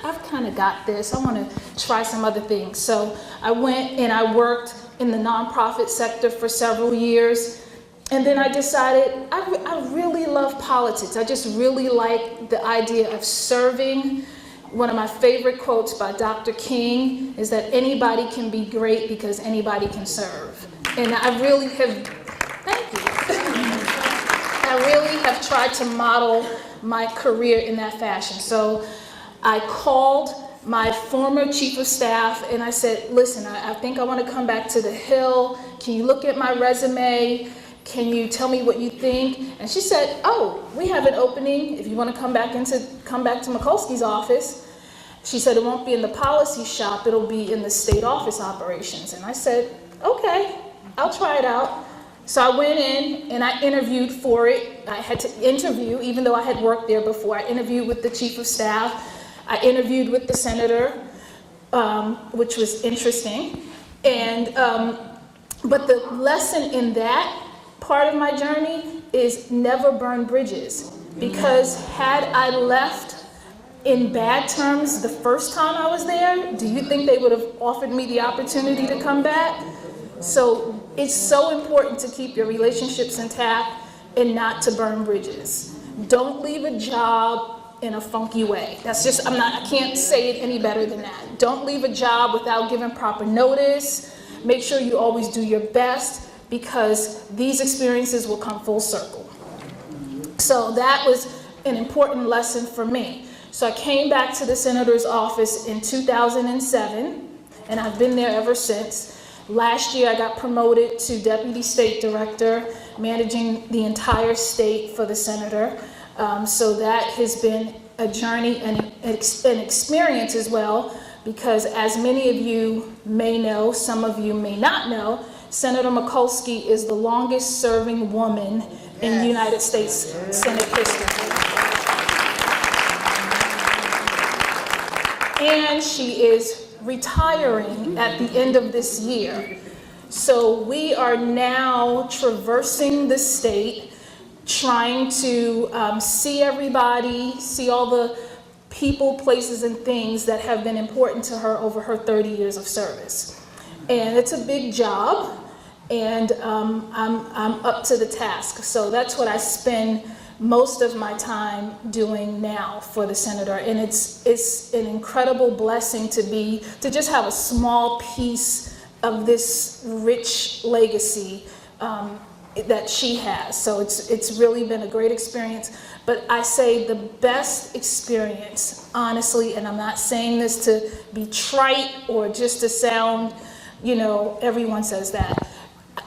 I've kind of got this. I want to try some other things. So I went and I worked in the nonprofit sector for several years. And then I decided I really love politics. I just really like the idea of serving. One of my favorite quotes by Dr. King is that anybody can be great because anybody can serve. And I really have, thank you. I really have tried to model my career in that fashion. So I called my former chief of staff and I said, listen, I think I want to come back to the Hill. Can you look at my resume? Can you tell me what you think? And she said, oh, we have an opening if you want to come back to Mikulski's office. She said, it won't be in the policy shop, it'll be in the state office operations. And I said, okay, I'll try it out. So I went in and I interviewed for it. I had to interview, even though I had worked there before. I interviewed with the chief of staff. I interviewed with the senator, which was interesting. And, but the lesson in that part of my journey is never burn bridges, because had I left in bad terms the first time I was there, do you think they would have offered me the opportunity to come back? So it's so important to keep your relationships intact and not to burn bridges. Don't leave a job in a funky way. That's just, I can't say it any better than that. Don't leave a job without giving proper notice. Make sure you always do your best, because these experiences will come full circle. So that was an important lesson for me. So I came back to the senator's office in 2007, and I've been there ever since. Last year I got promoted to Deputy State Director, managing the entire state for the senator. So that has been a journey and an experience as well, because as many of you may know, some of you may not know, Senator Mikulski is the longest serving woman in United States Senate history. And she is retiring at the end of this year. So we are now traversing the state, trying to see everybody, see all the people, places, and things that have been important to her over her 30 years of service. And it's a big job, and I'm up to the task. So that's what I spend most of my time doing now for the senator. And it's an incredible blessing to just have a small piece of this rich legacy that she has. So it's really been a great experience. But I say the best experience, honestly, and I'm not saying this to be trite or just to sound, everyone says that.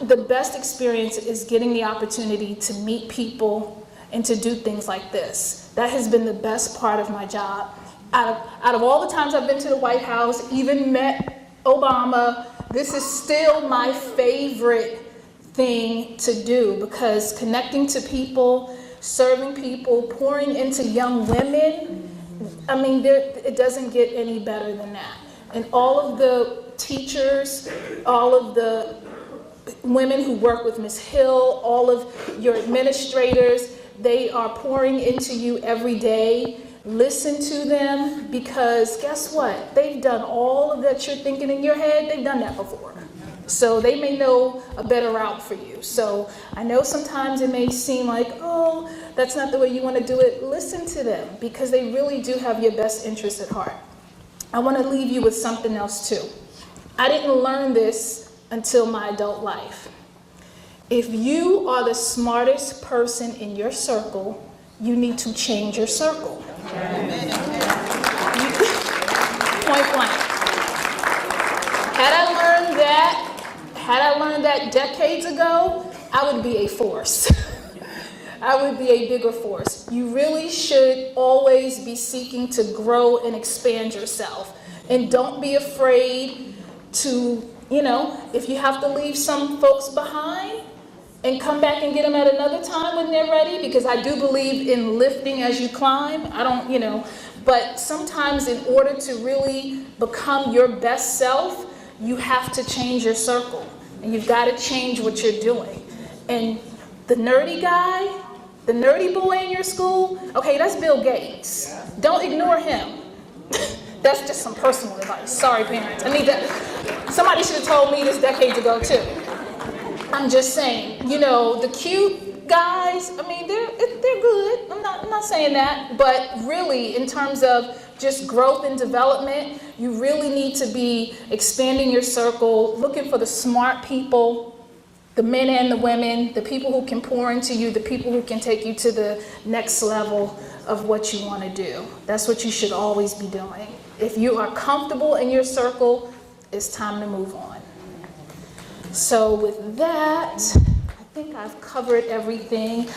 The best experience is getting the opportunity to meet people and to do things like this. That has been the best part of my job. Out of all the times I've been to the White House, even met Obama, this is still my favorite thing to do, because connecting to people, serving people, pouring into young women, it doesn't get any better than that. And all of the teachers, all of the women who work with Ms. Hill, all of your administrators, they are pouring into you every day. Listen to them, because guess what? They've done all of that you're thinking in your head. They've done that before. So they may know a better route for you. So I know sometimes it may seem like, oh, that's not the way you want to do it. Listen to them, because they really do have your best interest at heart. I want to leave you with something else too. I didn't learn this until my adult life. If you are the smartest person in your circle, you need to change your circle. Point blank. Had I learned that decades ago, I would be a force. I would be a bigger force. You really should always be seeking to grow and expand yourself. And don't be afraid to, if you have to leave some folks behind and come back and get them at another time when they're ready, because I do believe in lifting as you climb. But sometimes in order to really become your best self, you have to change your circle. And you've got to change what you're doing. And the nerdy guy, the nerdy boy in your school, okay, that's Bill Gates. Don't ignore him. That's just some personal advice. Sorry, parents. Somebody should have told me this decades ago, too. I'm just saying, the cute guys, they're good. I'm not saying that. But really, in terms of just growth and development, you really need to be expanding your circle, looking for the smart people, the men and the women, the people who can pour into you, the people who can take you to the next level of what you want to do. That's what you should always be doing. If you are comfortable in your circle, it's time to move on. So with that, I think I've covered everything.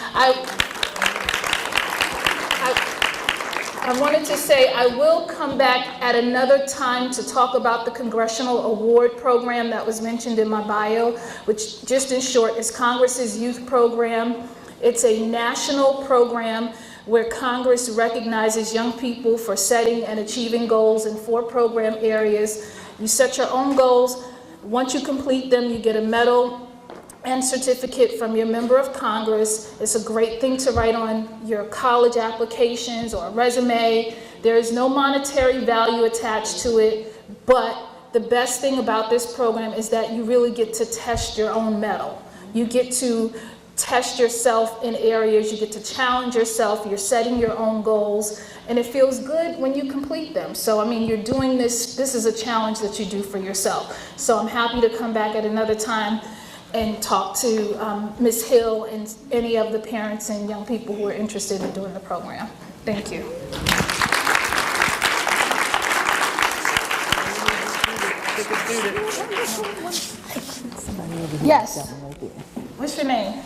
I wanted to say I will come back at another time to talk about the Congressional Award Program that was mentioned in my bio, which just in short is Congress's youth program. It's a national program where Congress recognizes young people for setting and achieving goals in 4 program areas. You set your own goals. Once you complete them, you get a medal and certificate from your member of Congress. It's a great thing to write on your college applications or resume. There is no monetary value attached to it, but the best thing about this program is that you really get to test your own mettle. You get to test yourself in areas, you get to challenge yourself, you're setting your own goals, and it feels good when you complete them. So, you're doing this is a challenge that you do for yourself. So I'm happy to come back at another time and talk to Ms. Hill and any of the parents and young people who are interested in doing the program. Thank you. Yes. What's your name?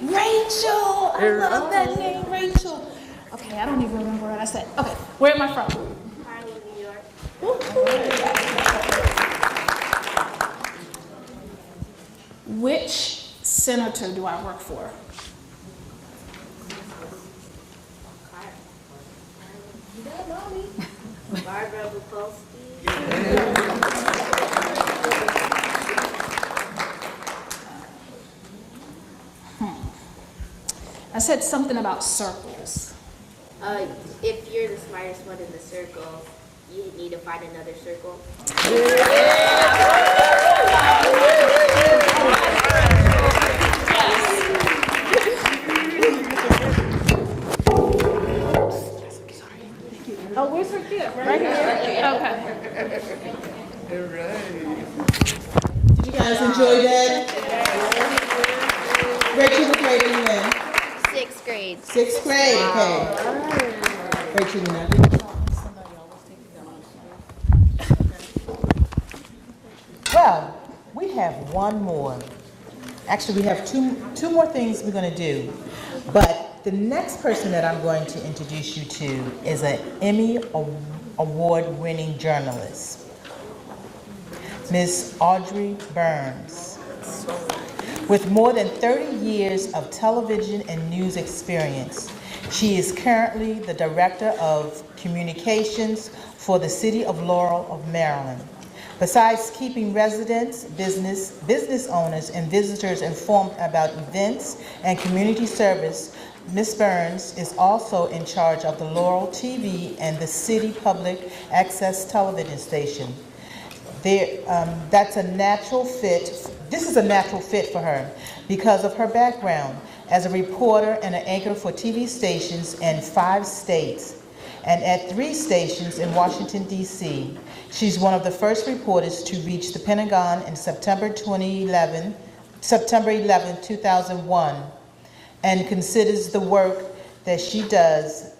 Rachel. I love that name, Rachel. Okay, I don't even remember what I said. Okay, where am I from? Harlem, New York. Which senator do I work for? You don't know me. Barbara Bukowski. I said something about circles. If you're the smartest one in the circle, you need to find another circle. Oh, where's her kid? Right here. Okay. Did you guys enjoy that? Rachel, what grade are you in? 6th grade. 6th grade, okay. Rachel, you know. Well, we have one more. Actually, we have two more things we're going to do. But the next person that I'm going to introduce you to is an Emmy Award-winning journalist, Miss Audrey Burns. With more than 30 years of television and news experience, she is currently the Director of Communications for the City of Laurel of Maryland. Besides keeping residents, business owners, and visitors informed about events and community service, Ms. Burns is also in charge of the Laurel TV and the City Public Access television station. That's a natural fit. This is a natural fit for her because of her background as a reporter and an anchor for TV stations in 5 states and at 3 stations in Washington, D.C. She's one of the first reporters to reach the Pentagon in September 11, 2001, and considers the work that she does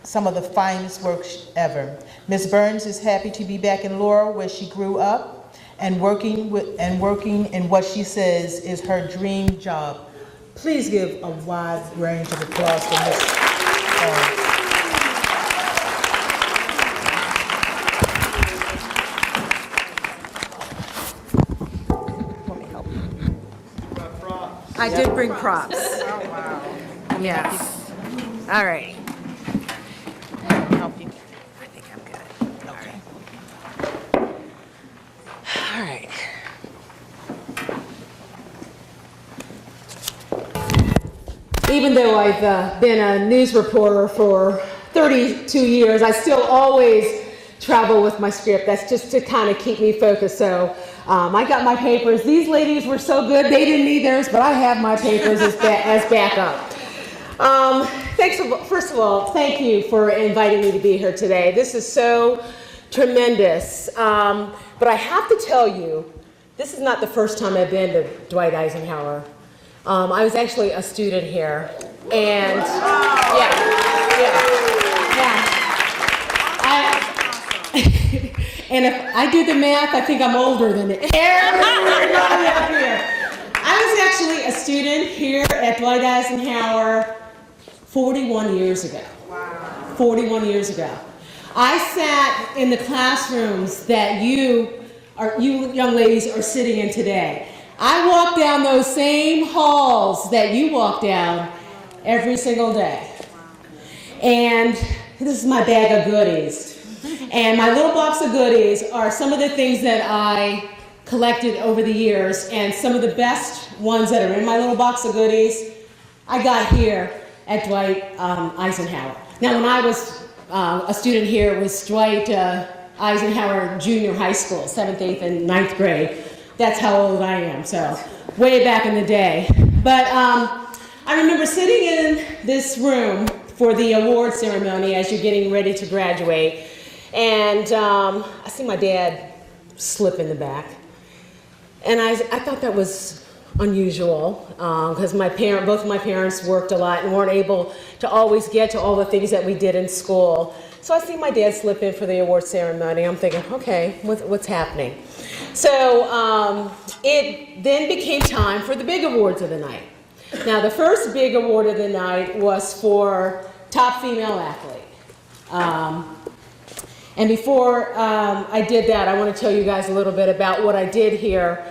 some of the finest work ever. Ms. Burns is happy to be back in Laurel, where she grew up, and working in what she says is her dream job. Please give a wide range of applause for Ms. I did bring props. Oh, wow. Yes. All right. Help you. I think I'm good. Okay. All right. Even though I've been a news reporter for 32 years, I still always travel with my script. That's just to kind of keep me focused. So I got my papers. These ladies were so good, they didn't need theirs, but I have my papers as backup. First of all, thank you for inviting me to be here today. This is so tremendous. But I have to tell you, this is not the first time I've been to Dwight Eisenhower. I was actually a student here, and and if I did the math, I think I'm older than everybody up here. I was actually a student here at Dwight Eisenhower 41 years ago. 41 years ago. I sat in the classrooms that you young ladies are sitting in today. I walk down those same halls that you walk down every single day. And this is my bag of goodies. And my little box of goodies are some of the things that I collected over the years, and some of the best ones that are in my little box of goodies I got here at Dwight Eisenhower. Now, when I was a student here, it was Dwight Eisenhower Junior High School, 7th, 8th, and 9th grade. That's how old I am, so way back in the day. But I remember sitting in this room for the award ceremony as you're getting ready to graduate, and I see my dad slip in the back. And I thought that was unusual because both of my parents worked a lot and weren't able to always get to all the things that we did in school. So I see my dad slip in for the award ceremony. I'm thinking, okay, what's happening? So it then became time for the big awards of the night. Now, the first big award of the night was for top female athlete. And before I did that, I want to tell you guys a little bit about what I did here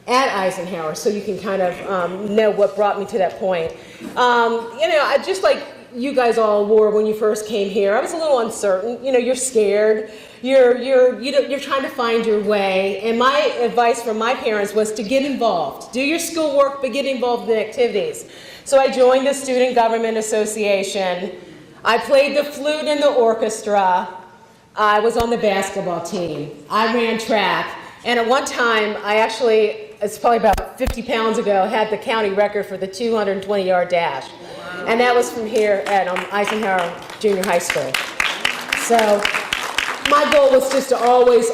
at Eisenhower, so you can kind of know what brought me to that point. I just like you guys all were when you first came here. I was a little uncertain. You're scared. You're trying to find your way. And my advice from my parents was to get involved. Do your schoolwork, but get involved in activities. So I joined the Student Government Association. I played the flute in the orchestra. I was on the basketball team. I ran track. And at one time, it's probably about 50 pounds ago, had the county record for the 220-yard dash. And that was from here at Eisenhower Junior High School. So my goal was just to always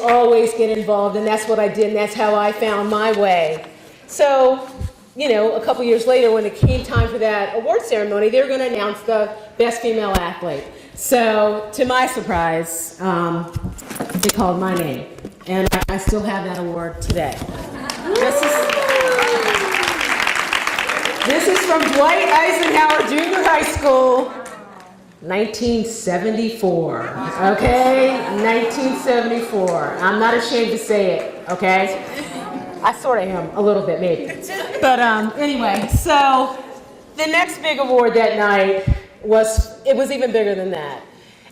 get involved, and that's what I did, and that's how I found my way. So, a couple years later, when it came time for that award ceremony, they were going to announce the best female athlete. So, to my surprise, they called my name, and I still have that award today. This is from Dwight Eisenhower Junior High School, 1974, okay? 1974. I'm not ashamed to say it, okay? I sort of am, a little bit maybe. But anyway, so the next big award that night was even bigger than that.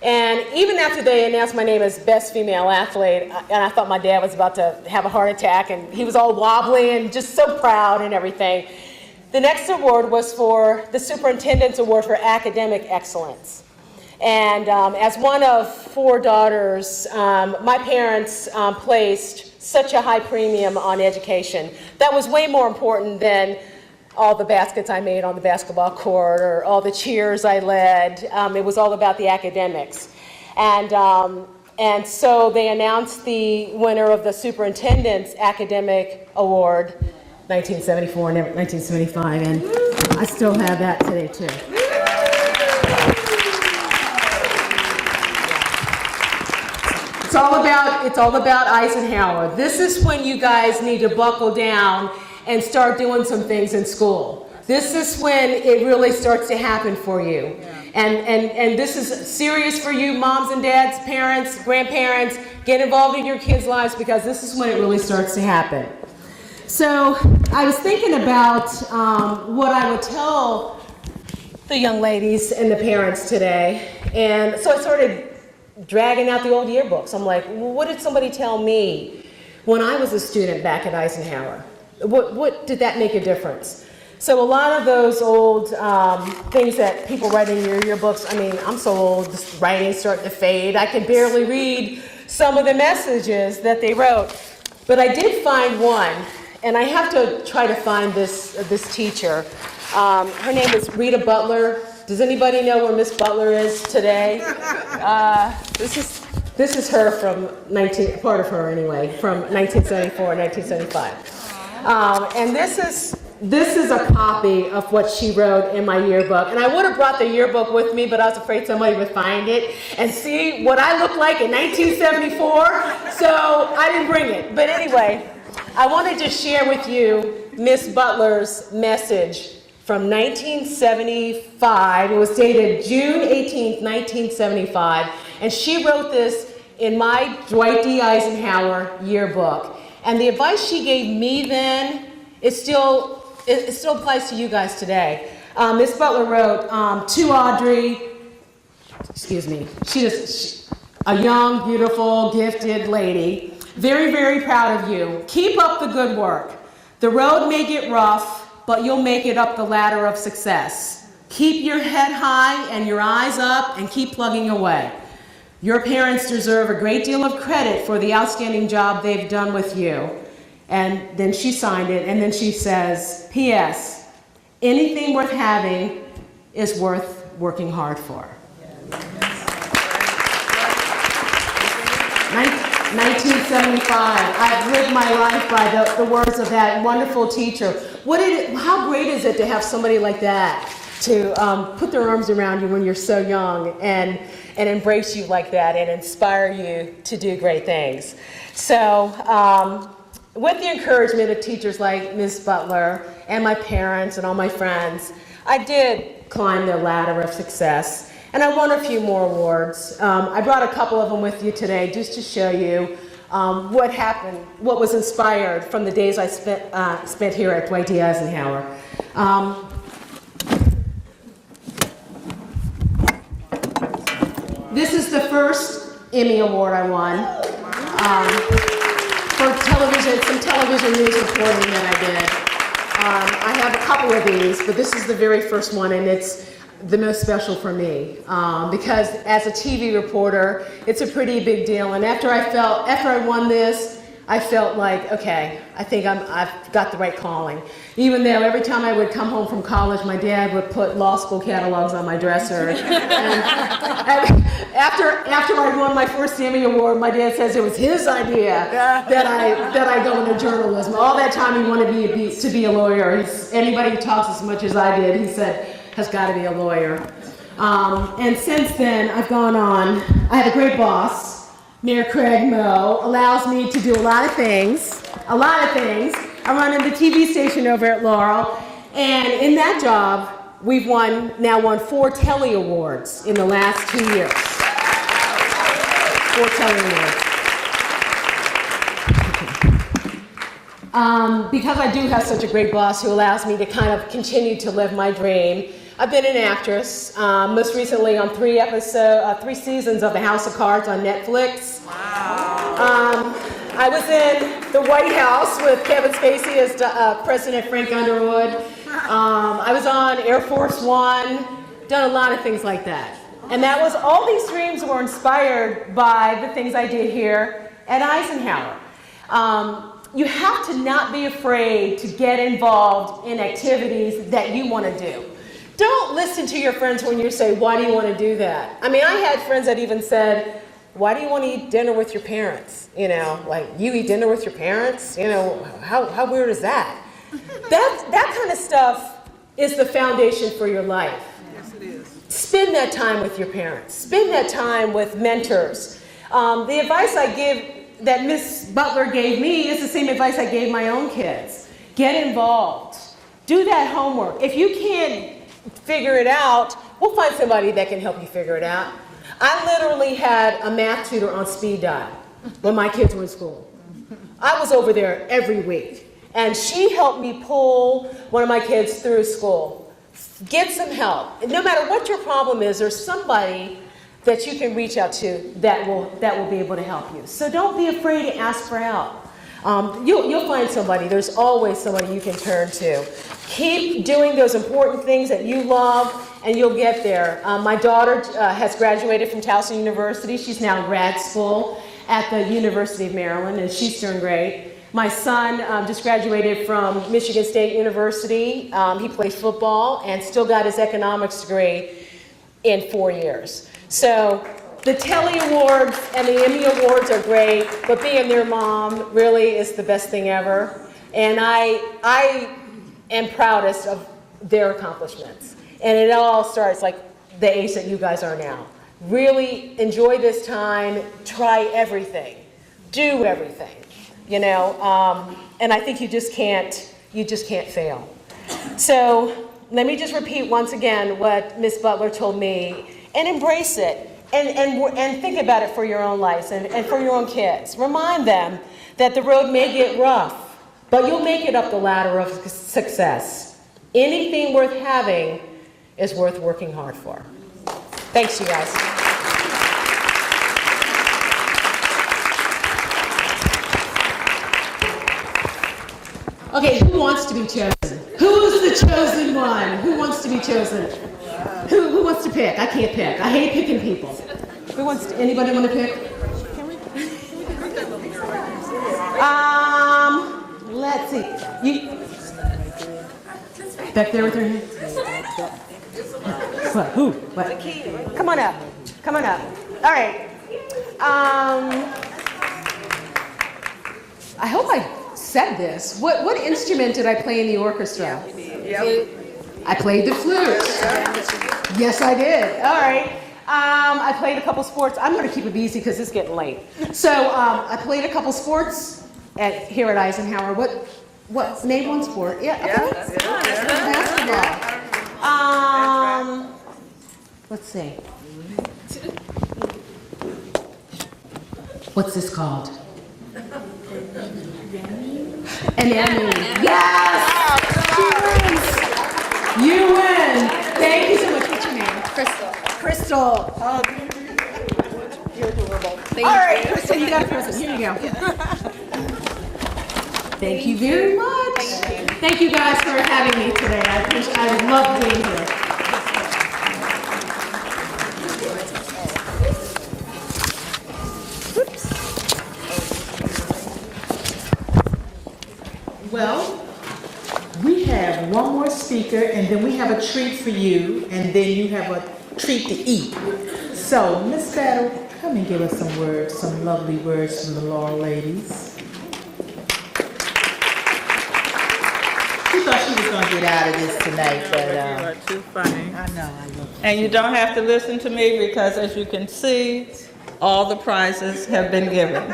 And even after they announced my name as Best Female Athlete, and I thought my dad was about to have a heart attack, and he was all wobbly and just so proud and everything. The next award was for the Superintendent's Award for Academic Excellence. And as one of 4 daughters, my parents placed such a high premium on education. That was way more important than all the baskets I made on the basketball court or all the cheers I led. It was all about the academics. And so they announced the winner of the Superintendent's Academic Award, 1974 and 1975, and I still have that today too. It's all about Eisenhower. This is when you guys need to buckle down and start doing some things in school. This is when it really starts to happen for you. And this is serious for you, moms and dads, parents, grandparents. Get involved in your kids' lives because this is when it really starts to happen. So I was thinking about what I would tell the young ladies and the parents today. And so I started dragging out the old yearbooks. I'm like, well, what did somebody tell me when I was a student back at Eisenhower? What did that make a difference? So a lot of those old things that people write in your yearbooks, I mean, I'm so old, this writing's starting to fade. I can barely read some of the messages that they wrote. But I did find one, and I have to try to find this teacher. Her name is Rita Butler. Does anybody know where Miss Butler is today? This is her from part of her anyway, from 1974, 1975. And this is a copy of what she wrote in my yearbook. And I would have brought the yearbook with me, but I was afraid somebody would find it and see what I looked like in 1974. So I didn't bring it. But anyway, I wanted to share with you Miss Butler's message from 1975. It was dated June 18th, 1975. And she wrote this in my Dwight D. Eisenhower yearbook. And the advice she gave me then, it still applies to you guys today. Miss Butler wrote to Audrey, she's a young, beautiful, gifted lady. Very, very proud of you. Keep up the good work. The road may get rough, but you'll make it up the ladder of success. Keep your head high and your eyes up and keep plugging away. Your parents deserve a great deal of credit for the outstanding job they've done with you. And then she signed it, and then she says, P.S. anything worth having is worth working hard for. 1975, I've lived my life by the words of that wonderful teacher. How great is it to have somebody like that to put their arms around you when you're so young and embrace you like that and inspire you to do great things. So, with the encouragement of teachers like Ms. Butler and my parents and all my friends, I did climb the ladder of success, and I won a few more awards. I brought a couple of them with you today just to show you what happened, what was inspired from the days I spent here at Dwight D. Eisenhower. This is the first Emmy Award I won. For television, some television news reporting that I did. I have a couple of these, but this is the very first one, and it's the most special for me because as a TV reporter, it's a pretty big deal. And after I won this, I felt like, okay, I think I've got the right calling. Even though every time I would come home from college, my dad would put law school catalogs on my dresser. And after I won my first Emmy Award, my dad says it was his idea that I go into journalism. All that time he wanted me to be a lawyer. Anybody who talks as much as I did, he said, has got to be a lawyer. And since then, I've gone on. I have a great boss. Mayor Craig Moe allows me to do a lot of things. I run the TV station over at Laurel, and in that job, we've now won 4 Telly Awards in the last 2 years. 4 Telly Awards. Because I do have such a great boss who allows me to kind of continue to live my dream, I've been an actress, most recently on 3 seasons of The House of Cards on Netflix. Wow. I was in the White House with Kevin Spacey as President Frank Underwood. I was on Air Force One, done a lot of things like that. And all these dreams were inspired by the things I did here at Eisenhower. You have to not be afraid to get involved in activities that you want to do. Don't listen to your friends when you say, why do you want to do that? I mean, I had friends that even said, why do you want to eat dinner with your parents? You know, like, you eat dinner with your parents? You know, how weird is that? That kind of stuff is the foundation for your life. Yes, it is. Spend that time with your parents. Spend that time with mentors. The advice I give that Miss Butler gave me is the same advice I gave my own kids. Get involved. do that homework. If you can't figure it out, we'll find somebody that can help you figure it out. I literally had a math tutor on speed dial when my kids were in school. I was over there every week, and she helped me pull one of my kids through school. Get some help. No matter what your problem is, there's somebody that you can reach out to that will be able to help you. So don't be afraid to ask for help. You'll find somebody. There's always somebody you can turn to. Keep doing those important things that you love, and you'll get there. My daughter has graduated from Towson University. She's now in grad school at the University of Maryland, and she's doing great. My son just graduated from Michigan State University. He plays football and still got his economics degree in 4 years. So the Telly Awards and the Emmy Awards are great, but being their mom really is the best thing ever. And I am proudest of their accomplishments. And it all starts like the age that you guys are now. Really enjoy this time, try everything, do everything, you know, and I think you just can't fail. So let me just repeat once again what Ms. Butler told me, and embrace it. And think about it for your own lives and for your own kids. Remind them that the road may get rough, but you'll make it up the ladder of success. Anything worth having is worth working hard for. Thanks, you guys. Okay, who wants to be chosen? Who's the chosen one? Who wants to be chosen? Who wants to pick? I can't pick. I hate picking people. Who wants to, anybody want to pick? Let's see. You back there with her hand? What? Who? What? Come on up. Come on up. All right. I hope I said this. What instrument did I play in the orchestra? I played the flute. Yes, I did. All right. I played a couple sports. I'm going to keep it easy because it's getting late. So I played a couple sports here at Eisenhower. What? Name one sport. Yeah. Okay. Basketball. Let's see. What's this called? An Emmy. Yes! She wins! You win! Thank you so much. What's your name? Crystal. Crystal. Oh, you're adorable. Thank you. All right, Crystal, you got a present. Here you go. Thank you very much. Thank you. Thank you guys for having me today. I love being here. Well, we have one more speaker, and then we have a treat for you, and then you have a treat to eat. So, Miss Battle, come and give us some words, some lovely words from the Laurel ladies. She thought she was going to get out of this tonight, but you are too funny. I know, I love you. And you don't have to listen to me because, as you can see, all the prizes have been given.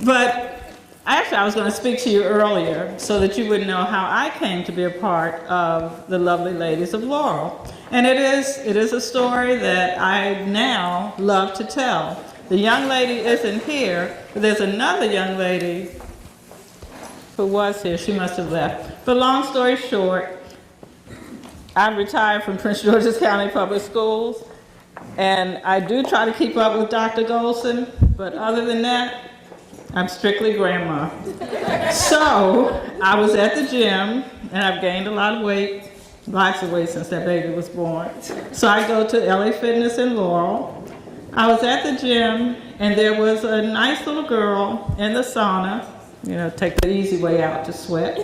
But actually, I was going to speak to you earlier so that you would know how I came to be a part of the lovely ladies of Laurel. And it is a story that I now love to tell. The young lady isn't here, but there's another young lady who was here. She must have left. But long story short, I retired from Prince George's County Public Schools, and I do try to keep up with Dr. Golson, but other than that, I'm strictly grandma. So I was at the gym, and I've gained a lot of weight, lots of weight since that baby was born. So I go to LA Fitness in Laurel. I was at the gym, and there was a nice little girl in the sauna, you know, take the easy way out to sweat.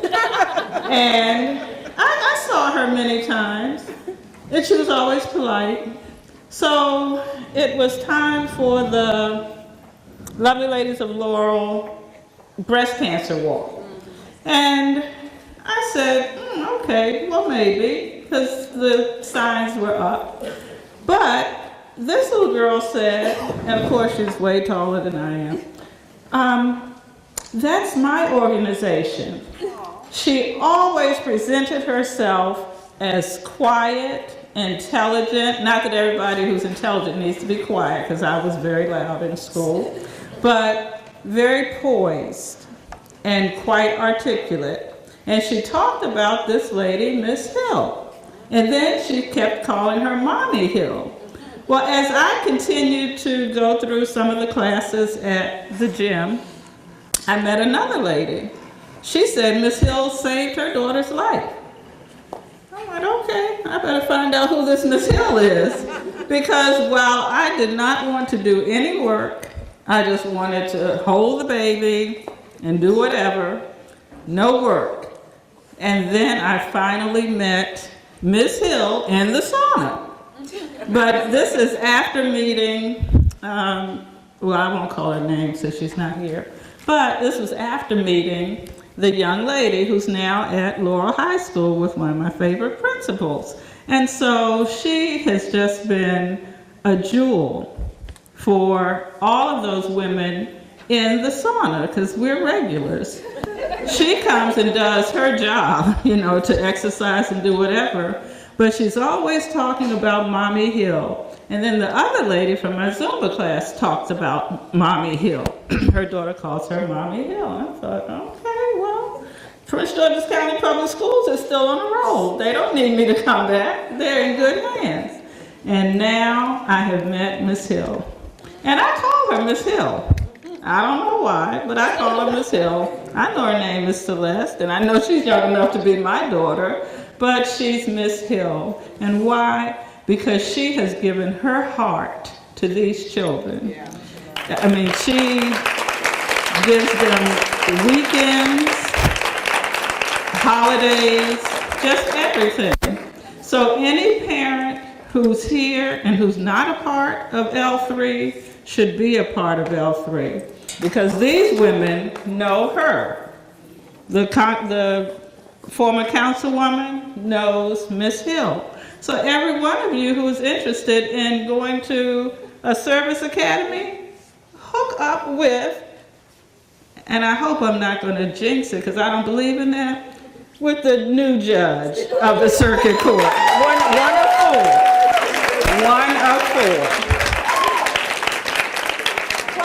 And I saw her many times, and she was always polite. So it was time for the lovely ladies of Laurel breast cancer walk. And I said, okay, well maybe, because the signs were up. But this little girl said, and of course she's way taller than I am, that's my organization. She always presented herself as quiet, intelligent. Not that everybody who's intelligent needs to be quiet, because I was very loud in school, but very poised and quite articulate. And she talked about this lady, Miss Hill. And then she kept calling her Mommy Hill. Well, as I continued to go through some of the classes at the gym, I met another lady. She said Miss Hill saved her daughter's life. I'm like, okay, I better find out who this Miss Hill is. Because while I did not want to do any work, I just wanted to hold the baby and do whatever, no work. And then I finally met Miss Hill in the sauna. But this is after meeting, well, I won't call her name since she's not here, but this was after meeting the young lady who's now at Laurel High School with one of my favorite principals. And so she has just been a jewel for all of those women in the sauna, because we're regulars. She comes and does her job, you know, to exercise and do whatever, but she's always talking about Mommy Hill. And then the other lady from my Zumba class talks about Mommy Hill. Her daughter calls her Mommy Hill. I thought, okay, well, Prince George's County Public Schools is still on the roll. They don't need me to come back. They're in good hands. And now I have met Miss Hill. And I call her Miss Hill. I don't know why, but I call her Miss Hill. I know her name is Celeste, and I know she's young enough to be my daughter, but she's Miss Hill. And why? Because she has given her heart to these children. I mean, she gives them weekends, holidays, just everything. So any parent who's here and who's not a part of L3 should be a part of L3, because these women know her. The former councilwoman knows Miss Hill. So every one of you who is interested in going to a service academy, hook up with, and I hope I'm not going to jinx it because I don't believe in that, with the new judge of the circuit court. One of four.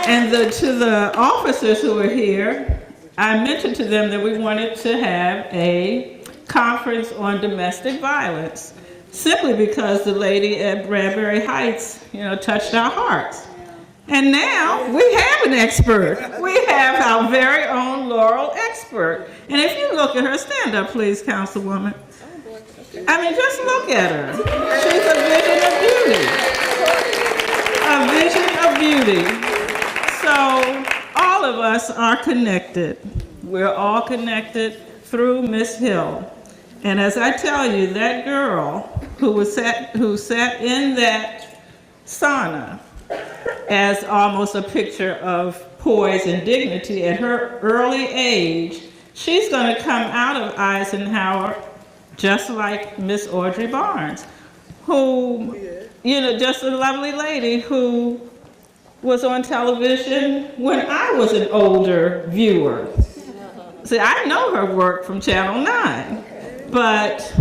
And to the officers who are here, I mentioned to them that we wanted to have a conference on domestic violence, simply because the lady at Bradbury Heights, you know, touched our hearts. And now we have an expert. We have our very own Laurel expert. And if you look at her, stand up please, Councilwoman. I mean, just look at her. She's a vision of beauty. A vision of beauty. So all of us are connected. We're all connected through Miss Hill. And as I tell you, that girl who sat in that sauna as almost a picture of poise and dignity at her early age, she's going to come out of Eisenhower just like Miss Audrey Barnes, who, you know, just a lovely lady who was on television when I was an older viewer. See, I know her work from Channel 9, but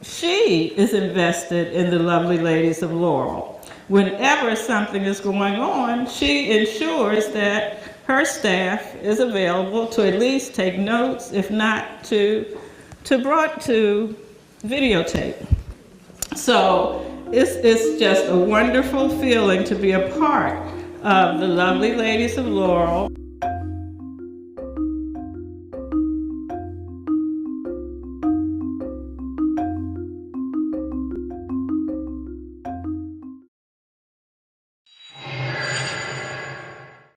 she is invested in the lovely ladies of Laurel. Whenever something is going on, she ensures that her staff is available to at least take notes, if not to videotape. So it's just a wonderful feeling to be a part of the lovely ladies of Laurel.